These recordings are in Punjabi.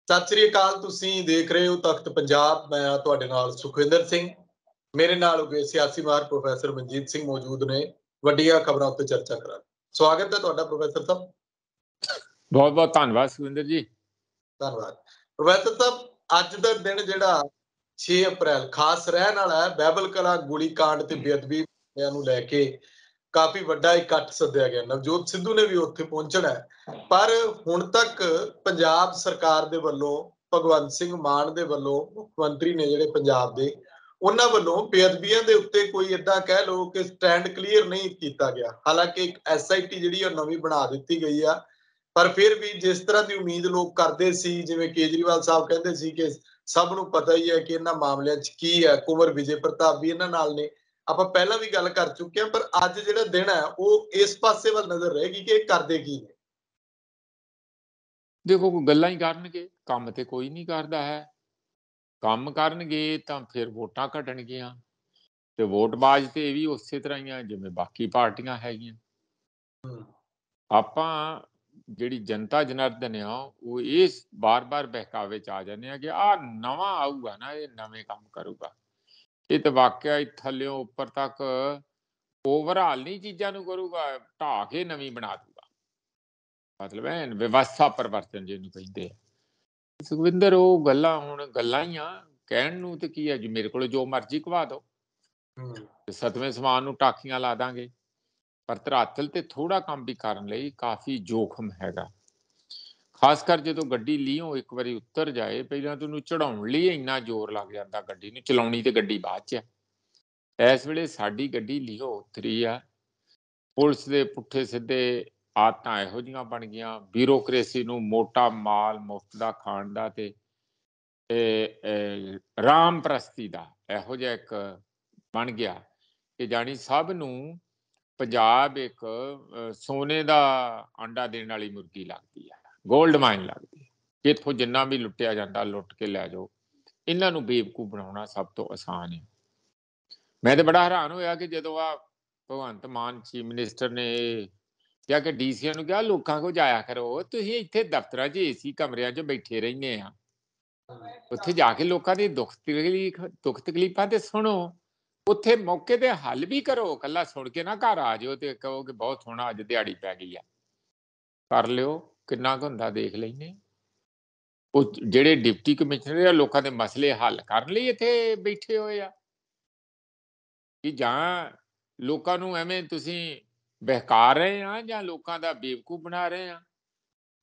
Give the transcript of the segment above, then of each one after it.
ਸਤਿ ਸ੍ਰੀ ਅਕਾਲ। ਤੁਸੀਂ ਦੇਖ ਰਹੇ ਹੋ ਤਖਤ ਪੰਜਾਬ। ਮੈਂ ਹਾਂ ਤੁਹਾਡੇ ਨਾਲ ਸੁਖਵਿੰਦਰ ਸਿੰਘ। ਮੇਰੇ ਨਾਲ ਹੋ ਗਏ ਸਿਆਸੀ ਮਾਹਰ ਪ੍ਰੋਫੈਸਰ ਮਨਜੀਤ ਸਿੰਘ ਮੌਜੂਦ ਨੇ। ਵੱਡੀਆਂ ਖਬਰਾਂ ਉੱਤੇ ਚਰਚਾ ਕਰਾਂਗੇ। ਸਵਾਗਤ ਹੈ ਤੁਹਾਡਾ ਪ੍ਰੋਫੈਸਰ ਸਾਹਿਬ। ਬਹੁਤ ਬਹੁਤ ਧੰਨਵਾਦ ਸੁਖਵਿੰਦਰ ਜੀ। ਧੰਨਵਾਦ ਪ੍ਰੋਫੈਸਰ ਸਾਹਿਬ। ਅੱਜ ਦਾ ਦਿਨ ਜਿਹੜਾ 6 ਅਪ੍ਰੈਲ ਖਾਸ ਰਹਿਣ ਵਾਲਾ ਹੈ। ਬਹਿਬਲ ਕਲਾਂ ਗੋਲੀ ਕਾਂਡ ਤੇ ਬੇਅਦਬੀ ਨੂੰ ਲੈ ਕੇ ਕਾਫੀ ਵੱਡਾ ਇਕੱਠ ਸੱਦਿਆ ਗਿਆ। ਨਵਜੋਤ ਸਿੱਧੂ ਨੇ ਵੀ ਉੱਥੇ ਪਹੁੰਚਣਾ ਹੈ, ਪਰ ਹੁਣ ਤੱਕ ਪੰਜਾਬ ਸਰਕਾਰ ਦੇ ਵੱਲੋਂ, ਭਗਵੰਤ ਸਿੰਘ ਮਾਨ ਦੇ ਵੱਲੋਂ, ਮੁੱਖ ਮੰਤਰੀ ਨੇ ਜਿਹੜੇ ਪੰਜਾਬ ਦੇ, ਉਹਨਾਂ ਵੱਲੋਂ ਬੇਅਦਬੀਆਂ ਦੇ ਉੱਤੇ ਕੋਈ ਏਦਾਂ ਕਹਿ ਲਓ ਕਿ ਸਟੈਂਡ ਕਲੀਅਰ ਨਹੀਂ ਕੀਤਾ ਗਿਆ। ਹਾਲਾਂਕਿ ਇੱਕ SIT ਜਿਹੜੀ ਉਹ ਨਵੀਂ ਬਣਾ ਦਿੱਤੀ ਗਈ ਆ, ਪਰ ਫਿਰ ਵੀ ਜਿਸ ਤਰ੍ਹਾਂ ਦੀ ਉਮੀਦ ਲੋਕ ਕਰਦੇ ਸੀ, ਜਿਵੇਂ ਕੇਜਰੀਵਾਲ ਸਾਹਿਬ ਕਹਿੰਦੇ ਸੀ ਕਿ ਸਭ ਨੂੰ ਪਤਾ ਹੀ ਹੈ ਕਿ ਇਹਨਾਂ ਮਾਮਲਿਆਂ 'ਚ ਕੀ ਹੈ, ਕੁੰਵਰ ਵਿਜੇ ਪ੍ਰਤਾਪ ਵੀ ਇਹਨਾਂ ਨਾਲ ਨੇ, ਆਪਾਂ ਪਹਿਲਾਂ ਵੀ ਗੱਲ ਕਰ ਚੁੱਕੇ ਹਾਂ। ਪਰ ਅੱਜ ਜਿਹੜਾ ਦਿਨ ਹੈ ਉਹ ਇਸ ਪਾਸੇ ਵੱਲ ਨਜ਼ਰ ਰਹੇਗੀ ਕਿ ਇਹ ਕਰਦੇ ਕੀ ਨੇ। ਦੇਖੋ, ਕੋਈ ਗੱਲਾਂ ਹੀ ਕਰਨਗੇ, ਕੰਮ ਤੇ ਕੋਈ ਨਹੀਂ ਕਰਦਾ ਹੈ। ਕੰਮ ਕਰਨਗੇ ਤਾਂ ਫਿਰ ਵੋਟਾਂ ਘਟਣਗੀਆਂ, ਤੇ ਵੋਟਬਾਜ਼ ਤੇ ਵੀ ਉਸੇ ਤਰ੍ਹਾਂ ਹੀ ਆ ਜਿਵੇਂ ਬਾਕੀ ਪਾਰਟੀਆਂ ਹੈਗੀਆਂ। ਆਪਾਂ ਜਿਹੜੀ ਜਨਤਾ ਜਨਾਰਦਨ ਆ ਉਹ ਇਸ ਬਾਰ-ਬਾਰ ਬਹਿਕਾਵੇ 'ਚ ਆ ਜਾਂਦੇ ਆ ਕਿ ਆਹ ਨਵਾਂ ਆਊਗਾ ਨਾ, ਇਹ ਨਵੇਂ ਕੰਮ ਕਰੂਗਾ। ਇਹ ਤਾਂ ਵਾਕਿਆ ਹੀ ਥੱਲਿਓਂ ਉੱਪਰ ਤੱਕ ਓਵਰਆਲ ਨਹੀਂ ਚੀਜ਼ਾਂ ਨੂੰ ਕਰੂਗਾ, ਢਾਹ ਕੇ ਨਵੀਂ ਬਣਾ ਦੂਗਾ। ਮਤਲਬ ਹੈ ਵਿਵਸਥਾ ਪਰਿਵਰਤਨ ਜਿਹਨੂੰ ਕਹਿੰਦੇ ਆ। ਸੁਖਵਿੰਦਰ, ਉਹ ਗੱਲਾਂ ਹੁਣ ਗੱਲਾਂ ਹੀ ਆ, ਕਹਿਣ ਨੂੰ ਤੇ ਕੀ ਹੈ ਜੀ, ਮੇਰੇ ਕੋਲ ਜੋ ਮਰਜ਼ੀ ਘਵਾ ਦੋ, 7ਵੇਂ ਸਮਾਨ ਨੂੰ ਟਾਕੀਆਂ ਲਾ ਦਾਂਗੇ। ਪਰ ਧਰਾਤਲ ਤੇ ਥੋੜਾ ਕੰਮ ਵੀ ਕਰਨ ਲਈ ਕਾਫੀ ਜੋਖਮ ਹੈਗਾ। ਖਾਸ ਕਰ ਜਦੋਂ ਗੱਡੀ ਲੀਓ ਇੱਕ ਵਾਰੀ ਉਤਰ ਜਾਏ, ਪਹਿਲਾਂ ਤੁਹਾਨੂੰ ਚੜਾਉਣ ਲਈ ਇੰਨਾ ਜ਼ੋਰ ਲੱਗ ਜਾਂਦਾ, ਗੱਡੀ ਨੂੰ ਚਲਾਉਣੀ ਤੇ ਗੱਡੀ ਬਾਅਦ 'ਚ ਹੈ। ਇਸ ਵੇਲੇ ਸਾਡੀ ਗੱਡੀ ਲੀਓ ਉਤਰੀ ਆ, ਪੁਲਿਸ ਦੇ ਪੁੱਠੇ ਸਿੱਧੇ ਆਦਤਾਂ ਇਹੋ ਜਿਹੀਆਂ ਬਣ ਗਈਆਂ, ਬਿਊਰੋਕਰੇਸੀ ਨੂੰ ਮੋਟਾ ਮਾਲ ਮੁਫਤ ਦਾ ਖਾਣ ਦਾ ਤੇ ਰਾਮ ਪ੍ਰਸਤੀ ਦਾ ਇਹੋ ਜਿਹਾ ਇੱਕ ਬਣ ਗਿਆ ਕਿ ਜਾਣੀ ਸਭ ਨੂੰ ਪੰਜਾਬ ਇੱਕ ਸੋਨੇ ਦਾ ਆਂਡਾ ਦੇਣ ਵਾਲੀ ਮੁਰਗੀ ਲੱਗਦੀ ਹੈ, ਗੋਲਡ ਮਾਈਨ ਲੱਗਦੀ ਹੈ। ਇੱਥੋਂ ਜਿੰਨਾ ਵੀ ਲੁੱਟਿਆ ਜਾਂਦਾ ਲੁੱਟ ਕੇ ਲੈ ਜਾਓ। ਇਹਨਾਂ ਨੂੰ ਬੇਵਕੂਫ ਬਣਾਉਣਾ ਸਭ ਤੋਂ ਆਸਾਨ ਹੈ। ਮੈਂ ਤੇ ਬੜਾ ਹੈਰਾਨ ਹੋਇਆ ਕਿ ਜਦੋਂ ਆ ਭਗਵੰਤ ਮਾਨ ਚੀਫ ਮਿਨਿਸਟਰ ਨੇ ਜਾ ਕੇ DCਆਂ ਨੂੰ ਕਿਹਾ ਲੋਕਾਂ ਕੋਲ ਜਾਇਆ ਕਰੋ, ਤੁਸੀਂ ਇੱਥੇ ਦਫ਼ਤਰਾਂ 'ਚ AC ਕਮਰਿਆਂ 'ਚ ਬੈਠੇ ਰਹਿੰਦੇ ਆ, ਉੱਥੇ ਜਾ ਕੇ ਲੋਕਾਂ ਦੀ ਦੁੱਖ ਤਕਲੀਫਾਂ ਤੇ ਸੁਣੋ, ਉੱਥੇ ਮੌਕੇ ਤੇ ਹੱਲ ਵੀ ਕਰੋ। ਕੱਲਾ ਸੁਣ ਕੇ ਨਾ ਘਰ ਆ ਜਾਓ ਤੇ ਕਹੋ ਕਿ ਬਹੁਤ ਸੋਹਣਾ ਅੱਜ ਦਿਹਾੜੀ ਪੈ ਗਈ ਆ। ਕਰ ਲਿਓ, ਕਿੰਨਾ ਕੁ ਹੁੰਦਾ ਦੇਖ ਲੈਂਦੇ। ਉਹ ਜਿਹੜੇ ਡਿਪਟੀ ਕਮਿਸ਼ਨਰ ਆ ਲੋਕਾਂ ਦੇ ਮਸਲੇ ਹੱਲ ਕਰਨ ਲਈ ਇੱਥੇ ਬੈਠੇ ਹੋਏ ਆ, ਕਿ ਜਾਂ ਲੋਕਾਂ ਨੂੰ ਐਵੇਂ ਤੁਸੀਂ ਬਹਿਕਾ ਰਹੇ ਆ, ਜਾਂ ਲੋਕਾਂ ਦਾ ਬੇਵਕੂਫ ਬਣਾ ਰਹੇ ਆ,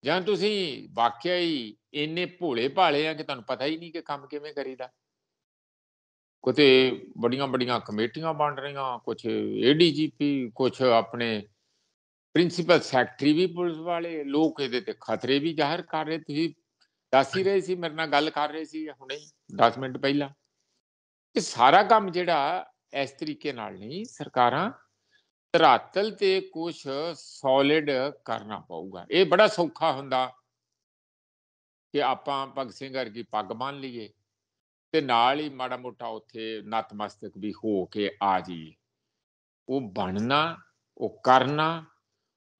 ਜਾਂ ਤੁਸੀਂ ਵਾਕਿਆ ਹੀ ਇੰਨੇ ਭੋਲੇ ਭਾਲੇ ਆ ਕਿ ਤੁਹਾਨੂੰ ਪਤਾ ਹੀ ਨਹੀਂ ਕਿ ਕੰਮ ਕਿਵੇਂ ਕਰੀਦਾ। ਕਿਤੇ ਬੜੀਆਂ ਬੜੀਆਂ ਕਮੇਟੀਆਂ ਬਣ ਰਹੀਆਂ, ਕੁਛ ADGP, ਕੁਛ ਆਪਣੇ ਪ੍ਰਿੰਸੀਪਲ ਸੈਕਟਰੀ ਵੀ ਪੁਲਿਸ ਵਾਲੇ। ਲੋਕ ਇਹਦੇ ਤੇ ਖਤਰੇ ਵੀ ਜ਼ਾਹਰ ਕਰ ਰਹੇ। ਤੁਸੀਂ ਦੱਸ ਹੀ ਰਹੇ ਸੀ, ਮੇਰੇ ਨਾਲ ਗੱਲ ਕਰ ਰਹੇ ਸੀ ਹੁਣੇ 10 ਮਿੰਟ ਪਹਿਲਾਂ, ਕਿ ਸਾਰਾ ਕੰਮ ਜਿਹੜਾ ਇਸ ਤਰੀਕੇ ਨਾਲ ਨਹੀਂ, ਸਰਕਾਰਾਂ ਧਰਾਤਲ ਤੇ ਕੁਛ ਸੋਲਿਡ ਕਰਨਾ ਪਊਗਾ। ਇਹ ਬੜਾ ਸੌਖਾ ਹੁੰਦਾ ਕਿ ਆਪਾਂ ਭਗਤ ਸਿੰਘ ਵਰਗੀ ਪੱਗ ਬੰਨ ਲਈਏ ਤੇ ਨਾਲ ਹੀ ਮਾੜਾ ਮੋਟਾ ਉੱਥੇ ਨਤਮਸਤਕ ਵੀ ਹੋ ਕੇ ਆ ਜਾਈਏ। ਉਹ ਬਣਨਾ, ਉਹ ਕਰਨਾ,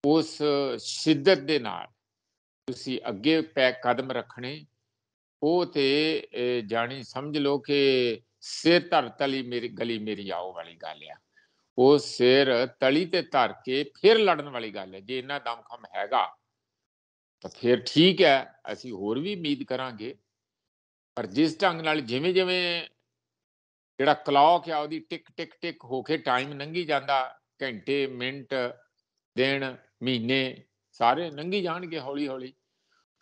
ਉਸ ਸ਼ਿੱਦਤ ਦੇ ਨਾਲ ਤੁਸੀਂ ਅੱਗੇ ਕਦਮ ਰੱਖਣੇ, ਉਹ ਤੇ ਜਾਣੀ ਸਮਝ ਲਓ ਕਿ ਸਿਰ ਧਰ ਤਲੀ ਮੇਰੀ ਗਲੀ ਮੇਰੀ ਆਓ ਵਾਲੀ ਗੱਲ ਆ। ਉਹ ਸਿਰ ਤਲੀ ਤੇ ਧਰ ਕੇ ਫਿਰ ਲੜਨ ਵਾਲੀ ਗੱਲ ਹੈ। ਜੇ ਇੰਨਾ ਦਮਖਮ ਹੈਗਾ ਤਾਂ ਫਿਰ ਠੀਕ ਹੈ, ਅਸੀਂ ਹੋਰ ਵੀ ਉਮੀਦ ਕਰਾਂਗੇ। ਪਰ ਜਿਸ ਢੰਗ ਨਾਲ ਜਿਵੇਂ ਜਿਵੇਂ ਜਿਹੜਾ ਕਲੌਕ ਆ ਉਹਦੀ ਟਿਕ ਟਿਕ ਟਿਕ ਹੋ ਕੇ ਟਾਈਮ ਲੰਘੀ ਜਾਂਦਾ, ਘੰਟੇ, ਮਿੰਟ, ਦਿਨ, ਮਹੀਨੇ ਸਾਰੇ ਲੰਘੀ ਜਾਣਗੇ ਹੌਲੀ ਹੌਲੀ,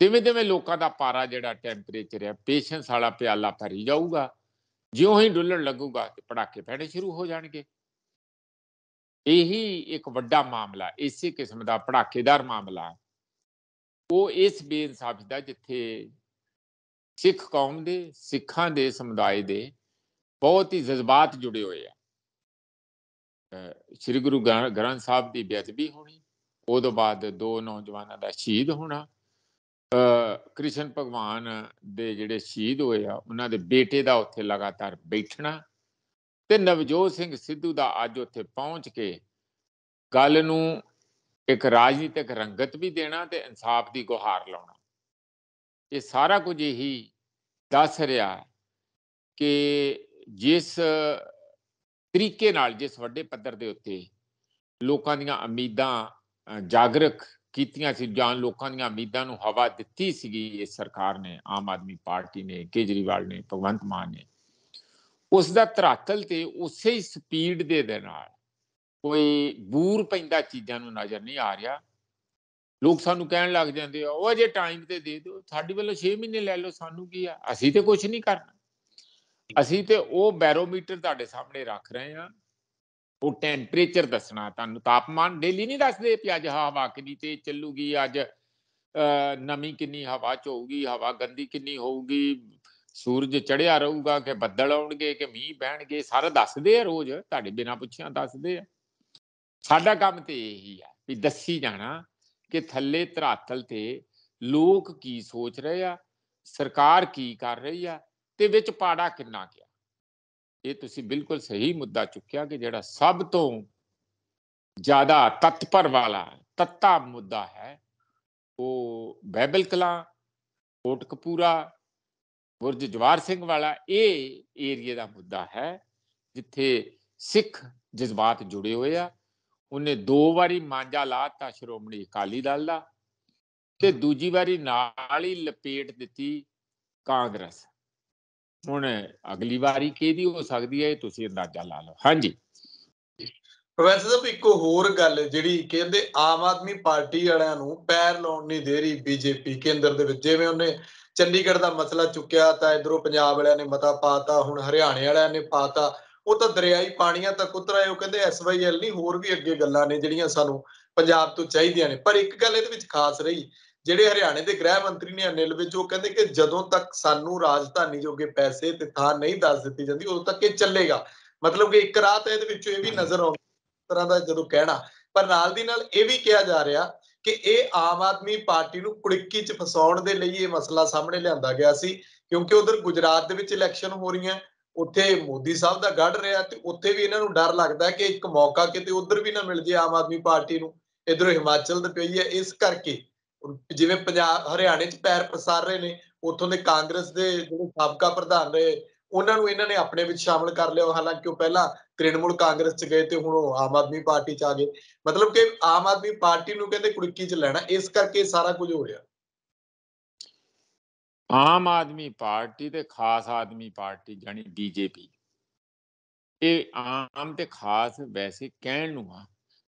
ਤਿਵੇਂ ਤਿਵੇਂ ਲੋਕਾਂ ਦਾ ਪਾਰਾ ਜਿਹੜਾ ਟੈਂਪਰੇਚਰ ਹੈ, ਪੇਸ਼ੈਂਸ ਵਾਲਾ ਪਿਆਲਾ ਭਰੀ ਜਾਊਗਾ। ਜਿਉਂ ਹੀ ਡੁੱਲਣ ਲੱਗੂਗਾ ਤੇ ਪਟਾਕੇ ਪੈਣੇ ਸ਼ੁਰੂ ਹੋ ਜਾਣਗੇ। ਇਹੀ ਇੱਕ ਵੱਡਾ ਮਾਮਲਾ, ਇਸੇ ਕਿਸਮ ਦਾ ਪੜਾਕੇਦਾਰ ਮਾਮਲਾ ਉਹ ਇਸ ਬੇਇਨਸਾਫੀ ਦਾ, ਜਿੱਥੇ ਸਿੱਖ ਕੌਮ ਦੇ, ਸਿੱਖਾਂ ਦੇ ਸਮੁਦਾਇ ਦੇ ਬਹੁਤ ਹੀ ਜਜ਼ਬਾਤ ਜੁੜੇ ਹੋਏ ਆ। ਸ੍ਰੀ ਗੁਰੂ ਗ੍ਰੰਥ ਸਾਹਿਬ ਦੀ ਬੇਅਦਬੀ ਹੋਣੀ, ਉਹਦੋਂ ਬਾਅਦ 2 ਨੌਜਵਾਨਾਂ ਦਾ ਸ਼ਹੀਦ ਹੋਣਾ, ਕ੍ਰਿਸ਼ਨ ਭਗਵਾਨ ਦੇ ਜਿਹੜੇ ਸ਼ਹੀਦ ਹੋਏ ਆ ਉਹਨਾਂ ਦੇ ਬੇਟੇ ਦਾ ਉੱਥੇ ਲਗਾਤਾਰ ਬੈਠਣਾ, ਤੇ ਨਵਜੋਤ ਸਿੰਘ ਸਿੱਧੂ ਦਾ ਅੱਜ ਉੱਥੇ ਪਹੁੰਚ ਕੇ ਗੱਲ ਨੂੰ ਇੱਕ ਰਾਜਨੀਤਿਕ ਰੰਗਤ ਵੀ ਦੇਣਾ ਤੇ ਇਨਸਾਫ ਦੀ ਗੁਹਾਰ ਲਾਉਣਾ। ਇਹ ਸਾਰਾ ਕੁਝ ਇਹੀ ਦੱਸ ਰਿਹਾ ਕਿ ਜਿਸ ਤਰੀਕੇ ਨਾਲ, ਜਿਸ ਵੱਡੇ ਪੱਧਰ ਦੇ ਉੱਤੇ ਲੋਕਾਂ ਦੀਆਂ ਉਮੀਦਾਂ ਜਾਗਰਕ ਕੀਤੀਆਂ ਸੀ, ਜਾਂ ਲੋਕਾਂ ਦੀਆਂ ਉਮੀਦਾਂ ਨੂੰ ਹਵਾ ਦਿੱਤੀ ਸੀਗੀ ਇਸ ਸਰਕਾਰ ਨੇ, ਆਮ ਆਦਮੀ ਪਾਰਟੀ ਨੇ, ਕੇਜਰੀਵਾਲ ਨੇ, ਭਗਵੰਤ ਮਾਨ ਨੇ, ਉਸ ਦਾ ਧਰਾਤਲ ਤੇ ਉਸੇ ਹੀ ਸਪੀਡ ਦੇ ਨਾਲ ਕੋਈ ਬੂਰ ਪੈਂਦਾ ਚੀਜ਼ਾਂ ਨੂੰ ਨਜ਼ਰ ਨਹੀਂ ਆ ਰਿਹਾ। ਲੋਕ ਸਾਨੂੰ ਕਹਿਣ ਲੱਗ ਜਾਂਦੇ ਆ, ਉਹ ਅਜੇ ਟਾਈਮ ਤੇ ਦੇ ਦਿਓ, ਸਾਡੇ ਵੱਲੋਂ 6 ਮਹੀਨੇ ਲੈ ਲਓ, ਸਾਨੂੰ ਕੀ ਆ, ਅਸੀਂ ਤੇ ਕੁਝ ਨਹੀਂ ਕਰਨਾ। ਅਸੀਂ ਤੇ ਉਹ ਬੈਰੋਮੀਟਰ ਤੁਹਾਡੇ ਸਾਹਮਣੇ ਰੱਖ ਰਹੇ ਹਾਂ, ਉਹ ਟੈਂਪਰੇਚਰ ਦੱਸਣਾ ਤੁਹਾਨੂੰ, ਤਾਪਮਾਨ ਡੇਲੀ ਨਹੀਂ ਦੱਸਦੇ ਕਿ ਅੱਜ ਹਵਾ ਕਿੰਨੀ ਤੇਜ਼ ਚੱਲੂਗੀ, ਅੱਜ ਨਮੀ ਕਿੰਨੀ ਹਵਾ ਚ ਹੋਊਗੀ, ਹਵਾ ਗੰਦੀ ਕਿੰਨੀ ਹੋਊਗੀ, ਸੂਰਜ ਚੜਿਆ ਰਹੂਗਾ ਕਿ ਬੱਦਲ ਆਉਣਗੇ ਕਿ ਮੀਂਹ ਪੈਣਗੇ, ਸਾਰਾ ਦੱਸਦੇ ਆ ਰੋਜ਼, ਤੁਹਾਡੇ ਬਿਨਾਂ ਪੁੱਛਿਆਂ ਦੱਸਦੇ ਆ। ਸਾਡਾ ਕੰਮ ਤੇ ਇਹੀ ਆ ਵੀ ਦੱਸੀ ਜਾਣਾ ਕਿ ਥੱਲੇ ਧਰਾਤਲ ਤੇ ਲੋਕ ਕੀ ਸੋਚ ਰਹੇ ਆ, ਸਰਕਾਰ ਕੀ ਕਰ ਰਹੀ ਆ, ਤੇ ਵਿੱਚ ਪਾੜਾ ਕਿੰਨਾ ਗਿਆ। ਇਹ ਤੁਸੀਂ ਬਿਲਕੁਲ ਸਹੀ ਮੁੱਦਾ ਚੁੱਕਿਆ ਕਿ ਜਿਹੜਾ ਸਭ ਤੋਂ ਜ਼ਿਆਦਾ ਤਤਪਰ ਵਾਲਾ ਤੱਤਾ ਮੁੱਦਾ ਹੈ ਉਹ ਬਹਿਬਲ ਕਲਾਂ, ਕੋਟਕਪੂਰਾ, ਬੁਰਜ ਜਵਾਰ ਸਿੰਘ ਵਾਲਾ ਇਹ ਏਰੀਏ ਦਾ ਮੁੱਦਾ ਹੈ, ਜਿੱਥੇ ਸਿੱਖ ਜਜ਼ਬਾਤ ਜੁੜੇ ਹੋਏ ਆ। ਉਹਨੇ 2 ਵਾਰੀ ਮਾਂਜਾ ਲਾਤਾ ਸ਼੍ਰੋਮਣੀ ਅਕਾਲੀ ਦਲ ਦਾ, ਤੇ ਦੂਜੀ ਵਾਰੀ ਨਾਲ ਹੀ ਲਪੇਟ ਦਿੱਤੀ ਕਾਂਗਰਸ। ਹੁਣ ਅਗਲੀ ਵਾਰੀ ਕਿਹਦੀ ਹੋ ਸਕਦੀ ਹੈ, ਤੁਸੀਂ ਅੰਦਾਜ਼ਾ ਲਾ ਲਓ। ਹਾਂਜੀ ਪ੍ਰੋਫੈਸਰ ਸਾਹਿਬ, ਇੱਕ ਹੋਰ ਗੱਲ ਜਿਹੜੀ ਕਹਿੰਦੇ ਆਮ ਆਦਮੀ ਪਾਰਟੀ ਵਾਲਿਆਂ ਨੂੰ ਪੈਰ ਲਾਉਣ ਨਹੀਂ ਦੇ ਰਹੀ ਬੀਜੇਪੀ ਕੇਂਦਰ ਦੇ ਵਿੱਚ। ਜਿਵੇਂ ਉਹਨੇ ਚੰਡੀਗੜ੍ਹ ਦਾ ਮਸਲਾ ਚੁੱਕਿਆ ਤਾਂ ਇਧਰੋਂ ਪੰਜਾਬ ਵਾਲਿਆਂ ਨੇ ਮਤਾ ਪਾਤਾ, ਹੁਣ ਹਰਿਆਣੇ ਵਾਲਿਆਂ ਨੇ ਪਾਤਾ, ਉਹ ਤਾਂ ਦਰਿਆਈ ਪਾਣੀਆਂ ਤੱਕ ਉਤਰ ਆਏ। ਉਹ ਕਹਿੰਦੇ SYL ਨਹੀਂ, ਹੋਰ ਵੀ ਅੱਗੇ ਗੱਲਾਂ ਨੇ ਜਿਹੜੀਆਂ ਸਾਨੂੰ ਪੰਜਾਬ ਤੋਂ ਚਾਹੀਦੀਆਂ ਨੇ। ਪਰ ਇੱਕ ਗੱਲ ਇਹਦੇ ਵਿੱਚ ਖਾਸ ਰਹੀ, ਜਿਹੜੇ ਹਰਿਆਣੇ ਦੇ ਗ੍ਰਹਿ ਮੰਤਰੀ ਨੇ ਅਨਿਲ ਵਿਜ, ਉਹ ਕਹਿੰਦੇ ਕਿ ਜਦੋਂ ਤੱਕ ਸਾਨੂੰ ਰਾਜਧਾਨੀ ਜੋਗੇ ਪੈਸੇ ਤੇ ਥਾਂ ਨਹੀਂ ਦੱਸ ਦਿੱਤੀ ਜਾਂਦੀ, ਉਦੋਂ ਤੱਕ ਇਹ ਚੱਲੇਗਾ। ਮਤਲਬ ਕਿ ਇੱਕ ਰਾਹ ਤਾਂ ਇਹਦੇ ਵਿੱਚੋਂ ਇਹ ਵੀ ਨਜ਼ਰ ਆਉਂਦਾ ਤਰ੍ਹਾਂ ਦਾ ਜਦੋਂ ਕਹਿਣਾ, ਪਰ ਨਾਲ ਦੀ ਨਾਲ ਇਹ ਵੀ ਕਿਹਾ ਜਾ ਰਿਹਾ ਕਿ ਇਹ ਆਮ ਆਦਮੀ ਪਾਰਟੀ ਨੂੰ ਕੁੜਿੱਕੀ ਚ ਫਸਾਉਣ ਦੇ ਲਈ ਇਹ ਮਸਲਾ ਸਾਹਮਣੇ ਲਿਆਂਦਾ ਗਿਆ ਸੀ, ਕਿਉਂਕਿ ਉਧਰ ਗੁਜਰਾਤ ਦੇ ਵਿੱਚ ਇਲੈਕਸ਼ਨ ਹੋ ਰਹੀਆਂ, ਉੱਥੇ ਮੋਦੀ ਸਾਹਿਬ ਦਾ ਗੜ ਰਿਹਾ, ਤੇ ਉੱਥੇ ਵੀ ਇਹਨਾਂ ਨੂੰ ਡਰ ਲੱਗਦਾ ਕਿ ਇੱਕ ਮੌਕਾ ਕਿਤੇ ਉਧਰ ਵੀ ਨਾ ਮਿਲ ਜੇ ਆਮ ਆਦਮੀ ਪਾਰਟੀ ਨੂੰ। ਇਧਰੋਂ ਹਿਮਾਚਲ ਦੇ ਪਈ ਹੈ, ਇਸ ਕਰਕੇ ਜਿਵੇਂ ਪੰਜਾਬ ਹਰਿਆਣੇ ਚ ਪੈਰ ਪਸਾਰ ਰਹੇ ਨੇ, ਉੱਥੋਂ ਦੇ ਕਾਂਗਰਸ ਦੇ ਜਿਹੜੇ ਸਾਬਕਾ ਪ੍ਰਧਾਨ ਰਹੇ, ਉਹਨਾਂ ਨੂੰ ਇਹਨਾਂ ਨੇ ਆਪਣੇ ਵਿੱਚ ਸ਼ਾਮਲ ਕਰ ਲਿਆ। ਹਾਲਾਂਕਿ ਉਹ ਪਹਿਲਾਂ ਤ੍ਰਿਣਮੂਲ ਕਾਂਗਰਸ ਚ ਗਏ ਤੇ ਹੁਣ ਉਹ ਆਮ ਆਦਮੀ ਪਾਰਟੀ ਚ ਆ ਗਏ। ਮਤਲਬ ਕਿ ਆਮ ਆਦਮੀ ਪਾਰਟੀ ਨੂੰ ਕਹਿੰਦੇ ਕੁੜਕੀ ਚ ਲੈਣਾ, ਇਸ ਕਰਕੇ ਸਾਰਾ ਕੁਝ ਹੋ ਰਿਹਾ। ਆਮ ਆਦਮੀ ਪਾਰਟੀ ਤੇ ਖਾਸ ਆਦਮੀ ਪਾਰਟੀ ਜਾਨੀ ਬੀਜੇਪੀ, ਇਹ ਆਮ ਤੇ ਖਾਸ ਵੈਸੇ ਕਹਿਣ ਨੂੰ ਆ,